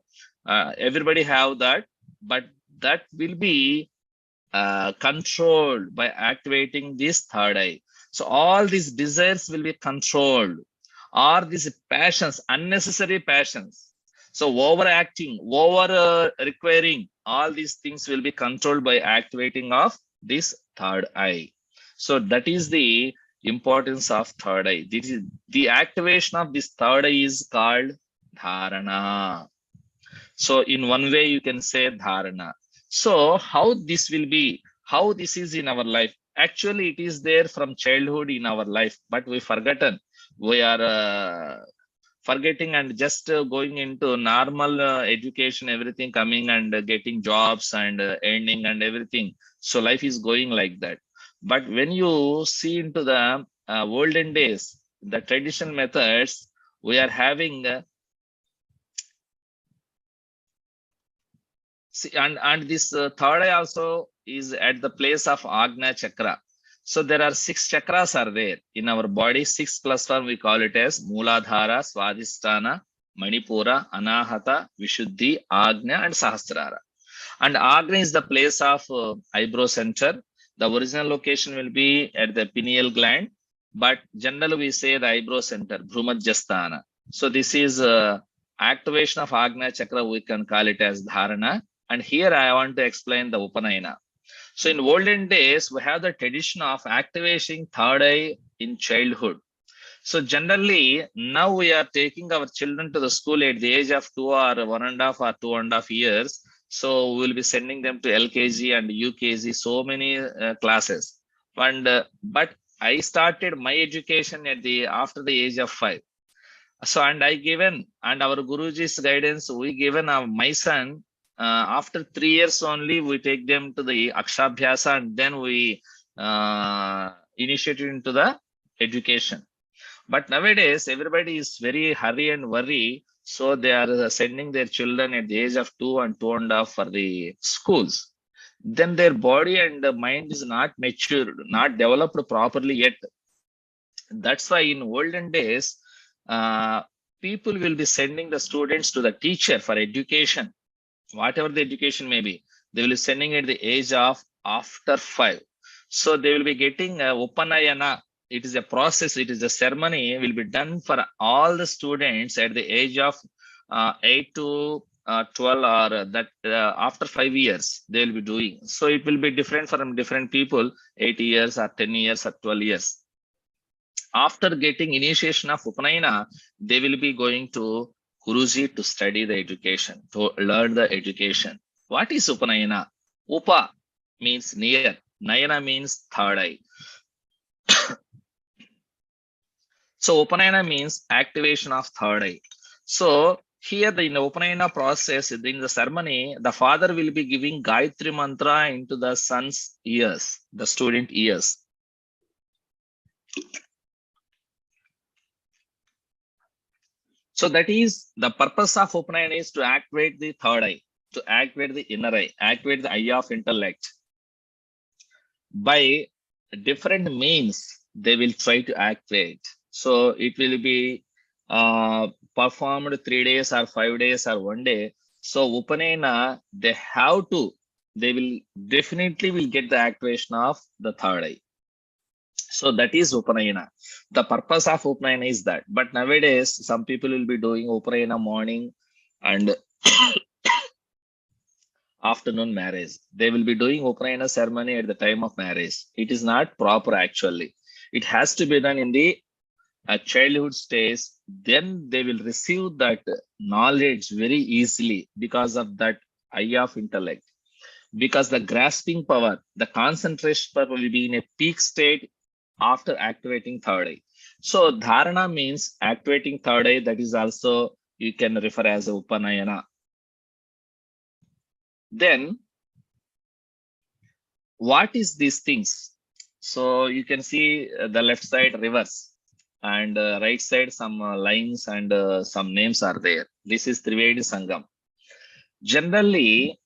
everybody have that, but that will be controlled by activating this third eye. So all these desires will be controlled, or these passions, unnecessary passions. So overacting, over requiring, all these things will be controlled by activating of this third eye. So that is the importance of third eye. This is the activation of this third eye is called dharana. So in one way you can say dharana. So how this will be, how this is in our life? Actually, it is there from childhood in our life, but we forgotten. We are forgetting and just going into normal education, everything coming and getting jobs and earning and everything. So life is going like that. But when you see into the olden days, the traditional methods, we are having see, and this third eye also is at the place of Agna Chakra. So there are 6 chakras are there in our body. 6 plus 1 we call it as Mooladhara, Swadhisthana, Manipura, Anahata, Vishuddhi, Agnya, and Sahasrara. And Agnya is the place of eyebrow center. The original location will be at the pineal gland, but generally we say the eyebrow center, Bhrumajasthana. So this is activation of Agnya Chakra. We can call it as Dharana. And here I want to explain the Upanayana. So in olden days, we have the tradition of activating third eye in childhood. So generally, now we are taking our children to the school at the age of 2 or 1.5 or 2.5 years. So we will be sending them to LKG and UKG, so many classes. And but I started my education at the after the age of 5. So and I given and our Guruji's guidance, we given my son after 3 years only, we take them to the Akshabhyasa and then we initiated into the education. But nowadays, everybody is very hurry and worry. So they are sending their children at the age of 2 and 2.5 for the schools. Then their body and the mind is not mature, not developed properly yet. That's why in olden days, people will be sending the students to the teacher for education, whatever the education may be. They will be sending at the age of after 5. So they will be getting Upanayana. It is a process, it is a ceremony will be done for all the students at the age of 8 to 12 or that after 5 years they will be doing. So it will be different from different people, 8 years or 10 years or 12 years. After getting initiation of Upanayana, they will be going to Guruji to study the education, to learn the education. What is Upanayana? Upa means near, Nayana means third eye. So Upanayana means activation of third eye. So here in the Upanayana process, in the ceremony, the father will be giving Gayatri mantra into the son's ears, the student ears. So that is the purpose of Upanayana is to activate the third eye. to activate the inner eye, activate the eye of intellect. By different means, they will try to activate. So it will be performed 3 days or 5 days or one day. So Upanayana, they will definitely will get the activation of the third eye. So that is Upanayana. The purpose of Upanayana is that. But nowadays, some people will be doing Upanayana morning and afternoon marriage. They will be doing Upanayana ceremony at the time of marriage. It is not proper actually. It has to be done in the childhood stage. Then they will receive that knowledge very easily because of that eye of intellect. Because the grasping power, the concentration power will be in a peak state after activating third eye. So dharana means activating third eye. That is also you can refer as Upanayana. Then what is these things? So you can see the left side rivers and right side some lines and some names are there. This is Trivedi Sangam. Generally,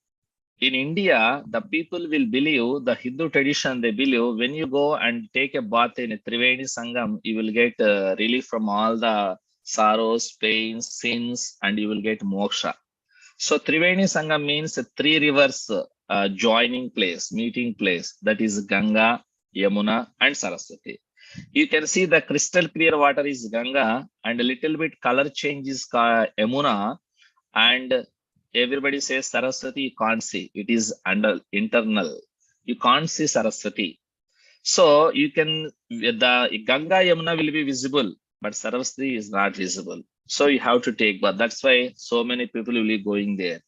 in India, the people will believe, the Hindu tradition, they believe when you go and take a bath in a Trivedi Sangam, you will get relief from all the sorrows, pains, sins, and you will get moksha. So Trivedi Sangam means three rivers joining place, meeting place. That is Ganga, Yamuna, and Saraswati. You can see the crystal clear water is Ganga, and a little bit color change is Yamuna, and everybody says Saraswati. You can't see; it is internal. You can't see Saraswati. So you can the Ganga Yamuna will be visible, but Saraswati is not visible. So you have to take bath. That's why so many people will be going there.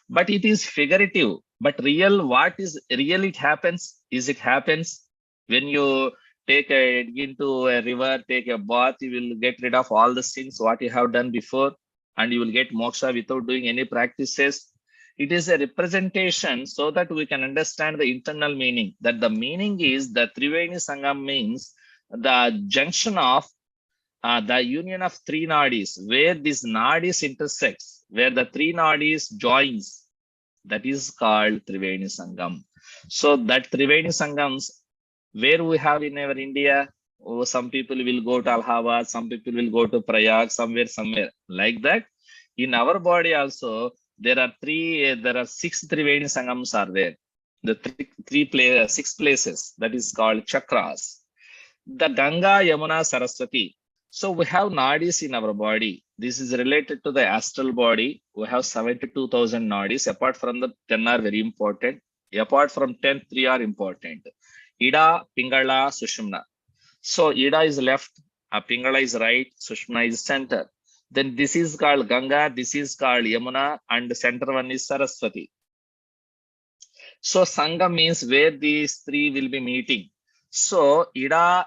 But it is figurative. But real, what is real? It happens. It happens when you take into a river, take a bath. You will get rid of all the sins what you have done before, and you will get moksha without doing any practices. It is a representation so that we can understand the internal meaning. That the meaning is the Trivedi Sangam means the junction of the union of three nadis, where these nadis intersects, where the three nadis joins. That is called Trivedi Sangam. So that Trivedi Sangams, where we have in our India, some people will go to Allahabad, some people will go to Prayag, somewhere like that. In our body also, there are six Trivedi Sangams are there. The six places, that is called chakras. The Ganga, Yamuna, Saraswati. So we have nadis in our body. This is related to the astral body. We have 72,000 nadis. Apart from the 10 are very important. Apart from 10, 3 are important. Ida, Pingala, Sushumna. So Ida is left, Pingala is right, Sushumna is center. Then this is called Ganga, this is called Yamuna, and the center one is Saraswati. So Sangam means where these three will be meeting. So Ida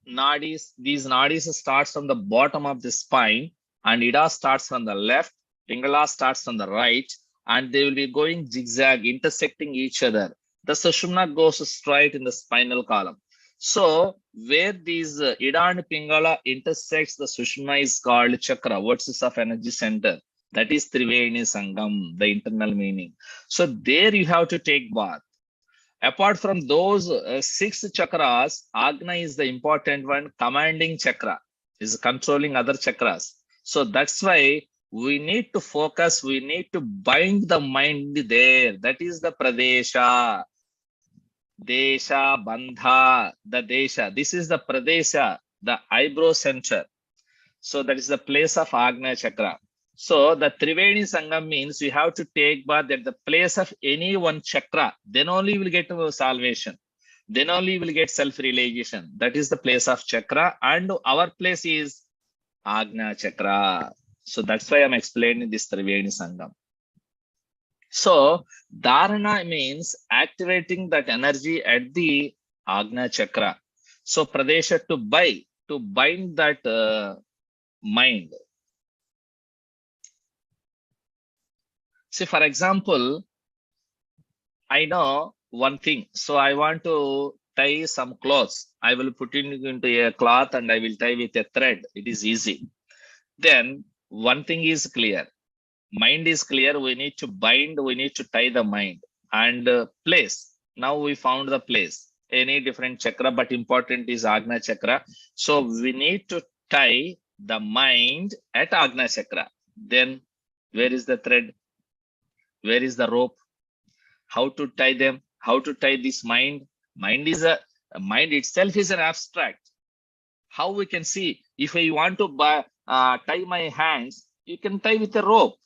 nadis, these nadis starts from the bottom of the spine, and Ida starts from the left, Pingala starts from the right, and they will be going zigzag, intersecting each other. The Sushumna goes straight in the spinal column. So where these Ida and Pingala intersects, the Sushumna is called chakra, versus of energy center. That is Trivedi Sangam, the internal meaning. So there you have to take bath. Apart from those six chakras, Agna is the important one, commanding chakra, is controlling other chakras. So that's why we need to focus, we need to bind the mind there. That is the Pradesha. Desha, Bandha, the Desha. This is the Pradesha, the eyebrow center. So that is the place of Agna chakra. So the Trivedi Sangam means you have to take bath at the place of any one chakra. Then only you will get salvation. Then only you will get self-realization. That is the place of chakra. And our place is Agna chakra. So that's why I'm explaining this Trivedi Sangam. So Dharana means activating that energy at the Agna chakra. So Pradesha to bind that mind. See, for example, I know one thing. So I want to tie some clothes. I will put it into a cloth and I will tie with a thread. It is easy. Then one thing is clear. Mind is clear. We need to bind. We need to tie the mind and place. Now we found the place. Any different chakra, but important is Agna chakra. So we need to tie the mind at Agna chakra. Then where is the thread? Where is the rope? How to tie them? How to tie this mind? Mind is a mind itself is an abstract. How we can see? If I want to tie my hands, you can tie with a rope.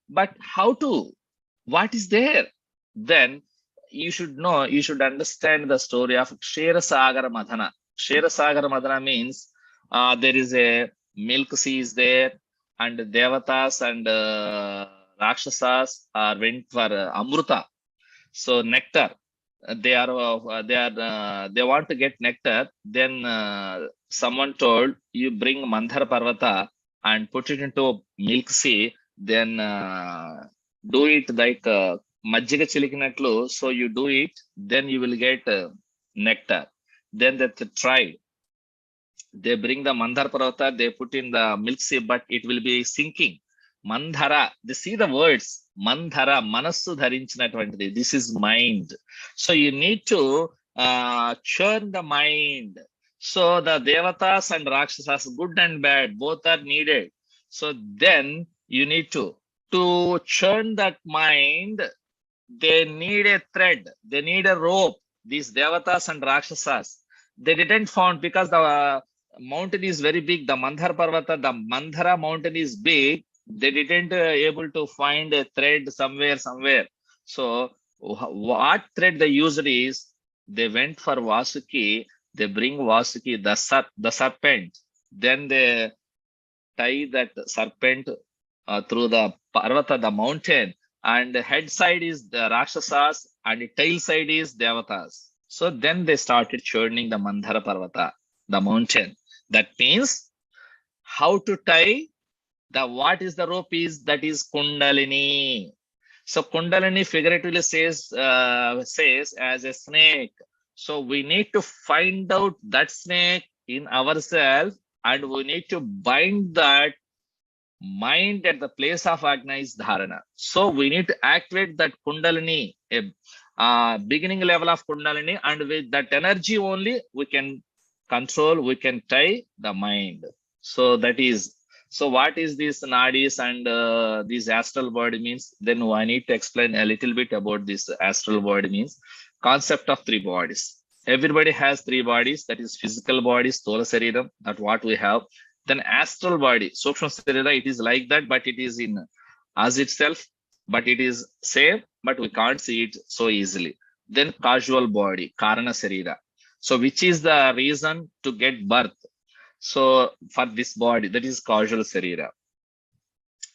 But how to? What is there? Then you should know, you should understand the story of Kshetrasagar Madhana. Kshetrasagar Madhana means there is a milk sea is there, and Devatas and Rakshasas are went for Amruta. So nectar, they want to get nectar. Then someone told, you bring Mandhar Parvata and put it into milk sea. Then do it like Majjiga chilikinatlu. So you do it, then you will get nectar. Then they tried. They bring the Mandhar Parvata, they put in the milk sea, but it will be sinking. Mandhara, they see the words. Mandhara, Manassu dharinchiనటువంటిది. This is mind. So you need to churn the mind. So the Devatas and Rakshasas, good and bad, both are needed. So then you need to churn that mind. They need a thread. They need a rope. These Devatas and Rakshasas, they didn't found because the mountain is very big. The Mandhar Parvata, the Mandhara mountain is big. They didn't able to find a thread somewhere. So what thread they used is, they went for Vasuki. They bring Vasuki, the serpent. Then they tie that serpent through the Parvata, the mountain, and the head side is the Rakshasas and the tail side is Devatas. So then they started churning the Mandhara Parvata, the mountain. That means how to tie the what is the rope is, that is Kundalini. So Kundalini figuratively says as a snake. So we need to find out that snake in ourselves, and we need to bind that mind at the place of Agna is Dharana. So we need to activate that Kundalini, a beginning level of Kundalini, and with that energy only we can control, we can tie the mind. So that is, so what is this nadis and this astral body means? Then I need to explain a little bit about this astral body means. Concept of three bodies. Everybody has three bodies, that is physical body, Sthola Sariram, that what we have. Then astral body, Sukshma Sarira, it is like that, but it is in as itself, but it is same, but we can't see it so easily. Then causal body, Karana Sarira. So which is the reason to get birth? So for this body, that is causal Sarira.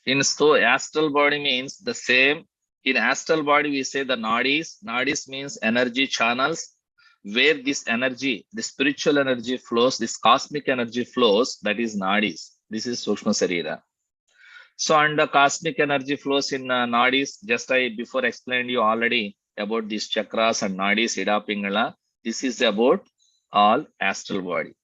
In astral body means the same. In astral body, we say the nadis. Nadis means energy channels, where this energy, the spiritual energy flows, this cosmic energy flows, that is nadis. This is Sukshma Sarira. So and the cosmic energy flows in nadis. Just I before explained you already about these chakras and nadis, Ida Pingala. This is about all astral body.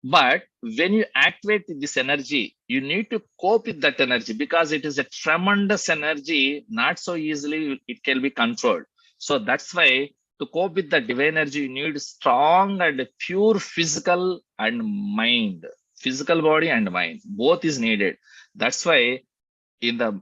But when you activate this energy, you need to cope with that energy, because it is a tremendous energy, not so easily it can be controlled. So that's why to cope with the divine energy, you need strong and pure physical and mind, physical body and mind, both is needed. That's why in the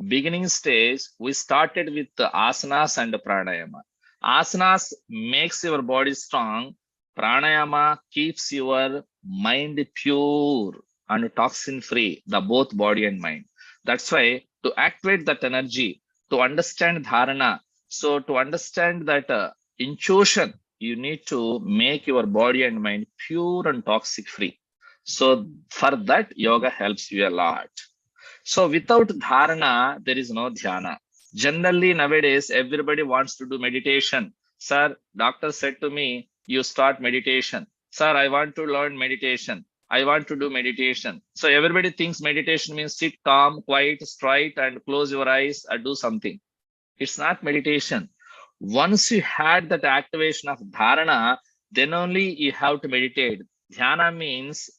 beginning stage, we started with the asanas and pranayama. Asanas makes your body strong. Pranayama keeps your mind pure and toxin free, the both body and mind. That's why to activate that energy, to understand dharana, so to understand that intuition, you need to make your body and mind pure and toxic free. So for that, yoga helps you a lot. So without dharana, there is no dhyana. Generally nowadays, everybody wants to do meditation. Sir, doctor said to me, you start meditation. Sir, I want to learn meditation. I want to do meditation. So everybody thinks meditation means sit calm, quiet, straight, and close your eyes and do something. It's not meditation. Once you had that activation of dharana, then only you have to meditate. Dhyana means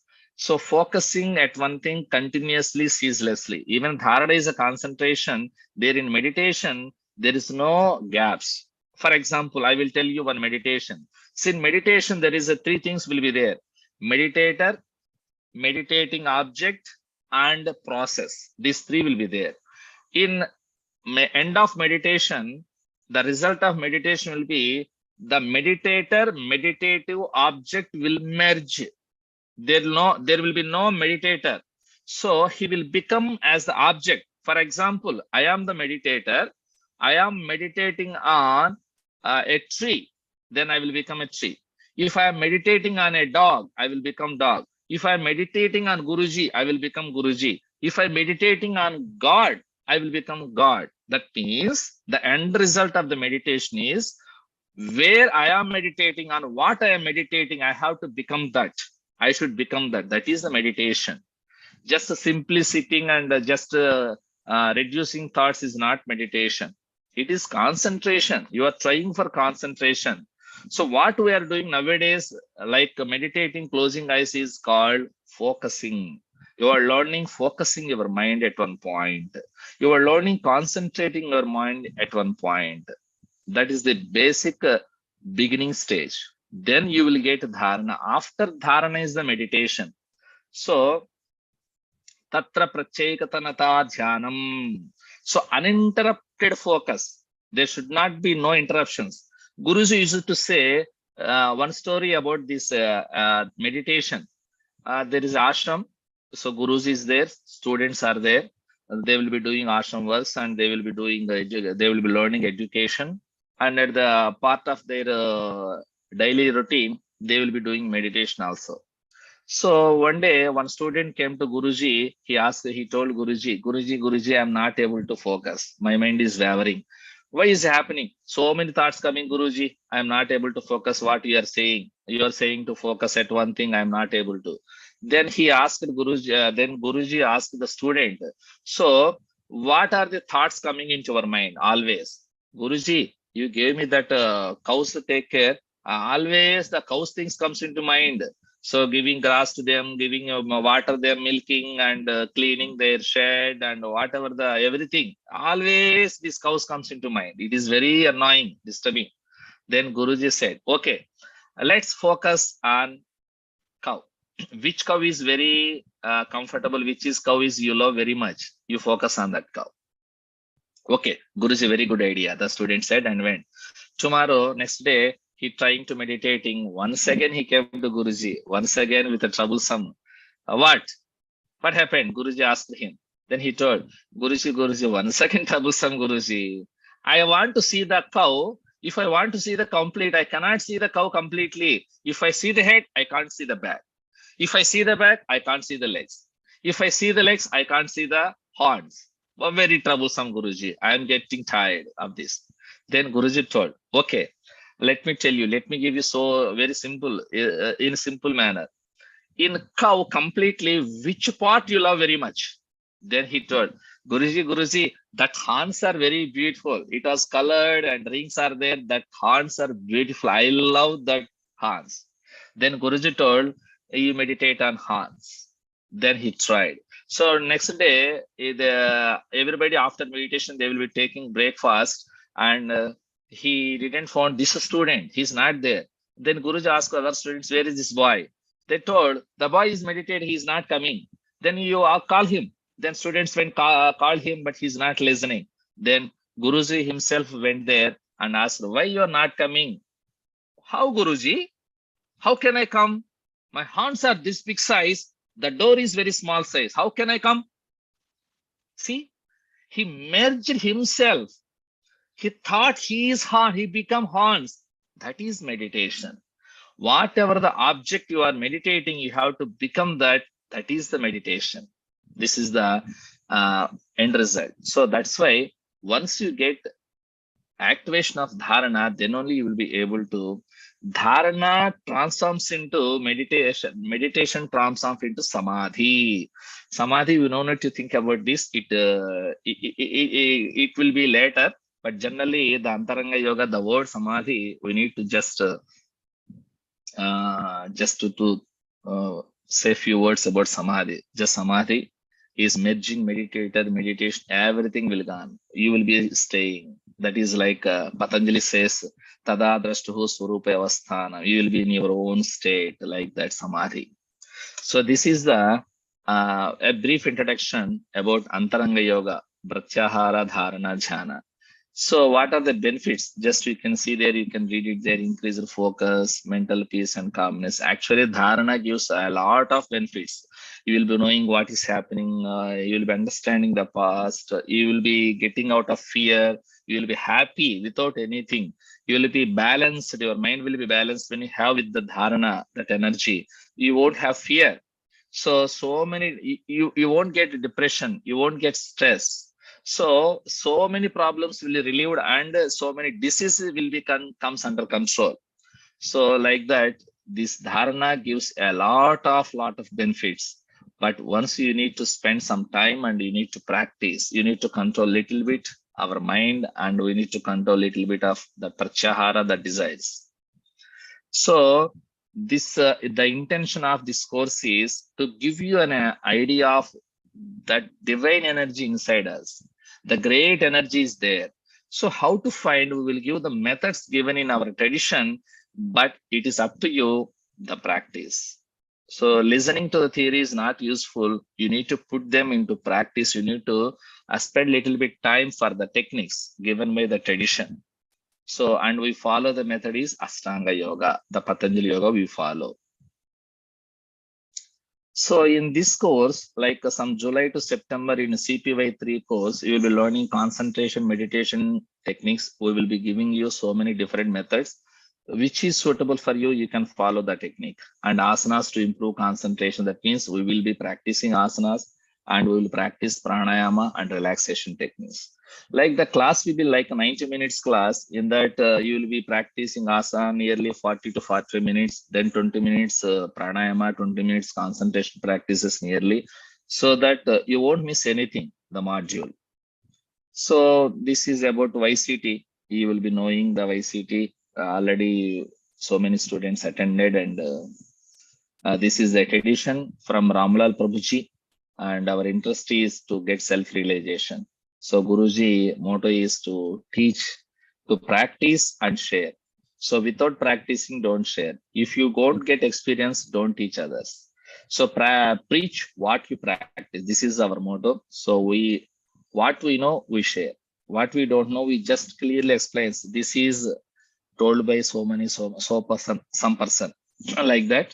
So focusing at one thing continuously, ceaselessly. Even dharana is a concentration. There in meditation, there is no gaps. For example, I will tell you one meditation. See, in meditation, there is a three things will be there: meditator, meditating object, and process. These three will be there. In end of meditation, the result of meditation will be the meditator, meditative object will merge. There will be no meditator, so he will become as the object. For example, I am the meditator, I am meditating on a tree, then I will become a tree. If I am meditating on a dog, I will become dog. If I am meditating on Guruji, I will become Guruji. If I am meditating on God, I will become God. That means the end result of the meditation is where I am meditating on, what I am meditating, I have to become that. I should become that. That is the meditation. Just simply sitting and reducing thoughts is not meditation. It is concentration. You are trying for concentration. So what we are doing nowadays, like meditating, closing eyes, is called focusing. You are learning focusing your mind at one point. You are learning concentrating your mind at one point. That is the basic beginning stage. Then you will get dharana. After dharana is the meditation. So tatra pratyekatanata dhyanam. So uninterrupted focus. There should not be no interruptions. Guruji used to say one story about this meditation. There is ashram. So Guruji is there, students are there. They will be doing ashram works and they will be doing they will be learning education. And at the part of their daily routine, they will be doing meditation also. So one day, one student came to Guruji. He told Guruji, Guruji, I am not able to focus. My mind is wavering. Why is it happening? So many thoughts coming, Guruji. I am not able to focus what you are saying. You are saying to focus at one thing. I am not able to. Then he asked Guruji, then Guruji asked the student, so what are the thoughts coming into your mind always? Guruji, you gave me that cows to take care. Always the cows things comes into mind. So giving grass to them, giving water them, milking and cleaning their shed and whatever the everything. Always this cows comes into mind. It is very annoying, disturbing. Then Guruji said, okay, let's focus on cow. Which cow is very comfortable? Which is cow is you love very much? You focus on that cow. Okay, Guruji, very good idea. The student said and went. Tomorrow, next day, he trying to meditating. Once again, he came to Guruji. Once again with a troublesome. What? What happened? Guruji asked him. Then he told, Guruji, once again troublesome Guruji. I want to see the cow. If I want to see the complete, I cannot see the cow completely. If I see the head, I can't see the back. If I see the back, I can't see the legs. If I see the legs, I can't see the horns. Very troublesome, Guruji. I am getting tired of this. Then Guruji told, okay, let me tell you, let me give you so very simple, in a simple manner. In cow completely, which part you love very much? Then he told, Guruji, that horns are very beautiful. It was colored and rings are there. That horns are beautiful. I love that horns. Then Guruji told, you meditate on horns. Then he tried. So next day, everybody after meditation, they will be taking breakfast and he didn't find this student. He's not there. Then Guruji asked other students, where is this boy? They told, the boy is meditating, he's not coming. Then you call him. Then students went call him, but he's not listening. Then Guruji himself went there and asked, why you are not coming? How, Guruji? How can I come? My hands are this big size. The door is very small size. How can I come? See, he merged himself. He thought he is horn, he become horns. That is meditation. Whatever the object you are meditating, you have to become that. That is the meditation. This is the end result. So that's why once you get activation of dharana, then only you will be able to. Dharana transforms into meditation. Meditation transforms into samadhi. Samadhi, you don't need to think about this. It will be later. But generally, the Antaranga yoga, the word samadhi, we need to just say a few words about samadhi. Just samadhi is merging meditation, everything will gone. You will be staying. That is like Patanjali says, Tada drashtuhu swarupa avasthana. You will be in your own state, like that samadhi. So this is the a brief introduction about Antaranga Yoga, Pratyahara Dharana Jhana. So what are the benefits? Just you can see there, you can read it there, increased focus, mental peace and calmness. Actually, Dharana gives a lot of benefits. You will be knowing what is happening. You will be understanding the past. You will be getting out of fear. You will be happy without anything. You will be balanced. Your mind will be balanced when you have with the Dharana, that energy. You won't have fear. So many, you won't get depression. You won't get stress. So many problems will be relieved, and so many diseases will be comes under control. So like that, this dharana gives a lot of benefits. But once you need to spend some time and you need to practice, you need to control little bit our mind, and we need to control little bit of the pratyahara, the desires. So this the intention of this course is to give you an idea of that divine energy inside us. The great energy is there. So how to find? We will give the methods given in our tradition, but it is up to you, the practice. So listening to the theory is not useful. You need to put them into practice. You need to spend little bit time for the techniques given by the tradition. So, and we follow the method is Ashtanga Yoga, the Patanjali Yoga we follow. So in this course, like some July to September in CPY3 course, you will be learning concentration meditation techniques. We will be giving you so many different methods. Which is suitable for you, you can follow the technique. And asanas to improve concentration. That means we will be practicing asanas, and we will practice pranayama and relaxation techniques. Like the class will be like a 90 minutes class. In that you will be practicing asana nearly 40 to 45 minutes, then 20 minutes pranayama, 20 minutes concentration practices nearly, so that you won't miss anything, the module. So this is about YCT. You will be knowing the YCT already. So many students attended, and this is the edition from Ramlal Prabhuji, and our interest is to get self-realization. So Guruji motto is to teach, to practice and share. So without practicing, don't share. If you don't get experience, don't teach others. So preach what you practice. This is our motto. So what we know, we share. What we don't know, we just clearly explains. This is told by some person like that.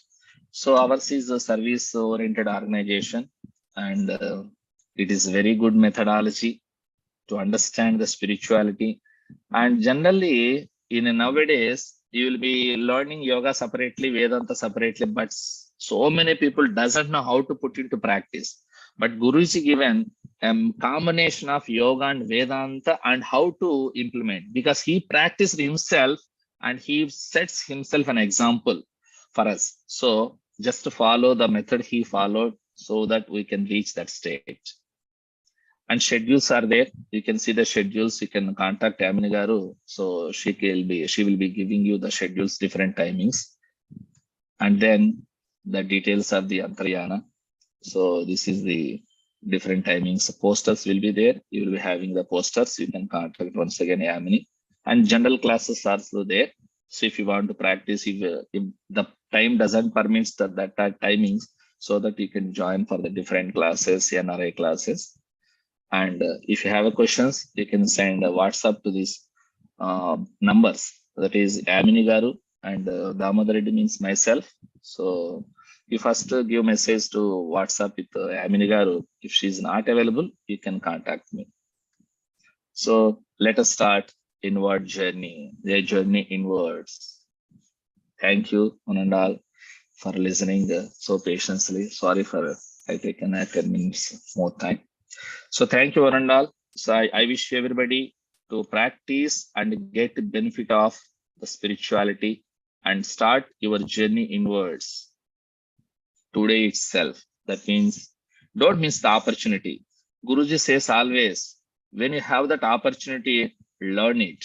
So ours is a service oriented organization, and it is very good methodology to understand the spirituality. And generally in nowadays, you will be learning yoga separately, Vedanta separately, but so many people doesn't know how to put into practice. But Guruji given a combination of yoga and Vedanta and how to implement, because he practiced himself and he sets himself an example for us. So just to follow the method he followed, so that we can reach that state. And schedules are there. You can see the schedules. You can contact Amini Garu. So she will be giving you the schedules, different timings, and then the details of the Antaryana. So this is the different timings. Posters will be there. You will be having the posters. You can contact once again Amini. And general classes are also there. So if you want to practice, if the time doesn't permit that timings, so that you can join for the different classes, NRI classes. And if you have questions, you can send a WhatsApp to these numbers. That is Amini Garu, and Damodar Reddy means myself. So you first give message to WhatsApp with Amini Garu. If she is not available, you can contact me. So let us start inward journey, their journey inwards. Thank you, one and all, for listening so patiently. Sorry for I taken 10 minutes more time. So thank you, one and all. So I wish everybody to practice and get the benefit of the spirituality and start your journey inwards today itself. That means don't miss the opportunity. Guruji says always, when you have that opportunity, learn it.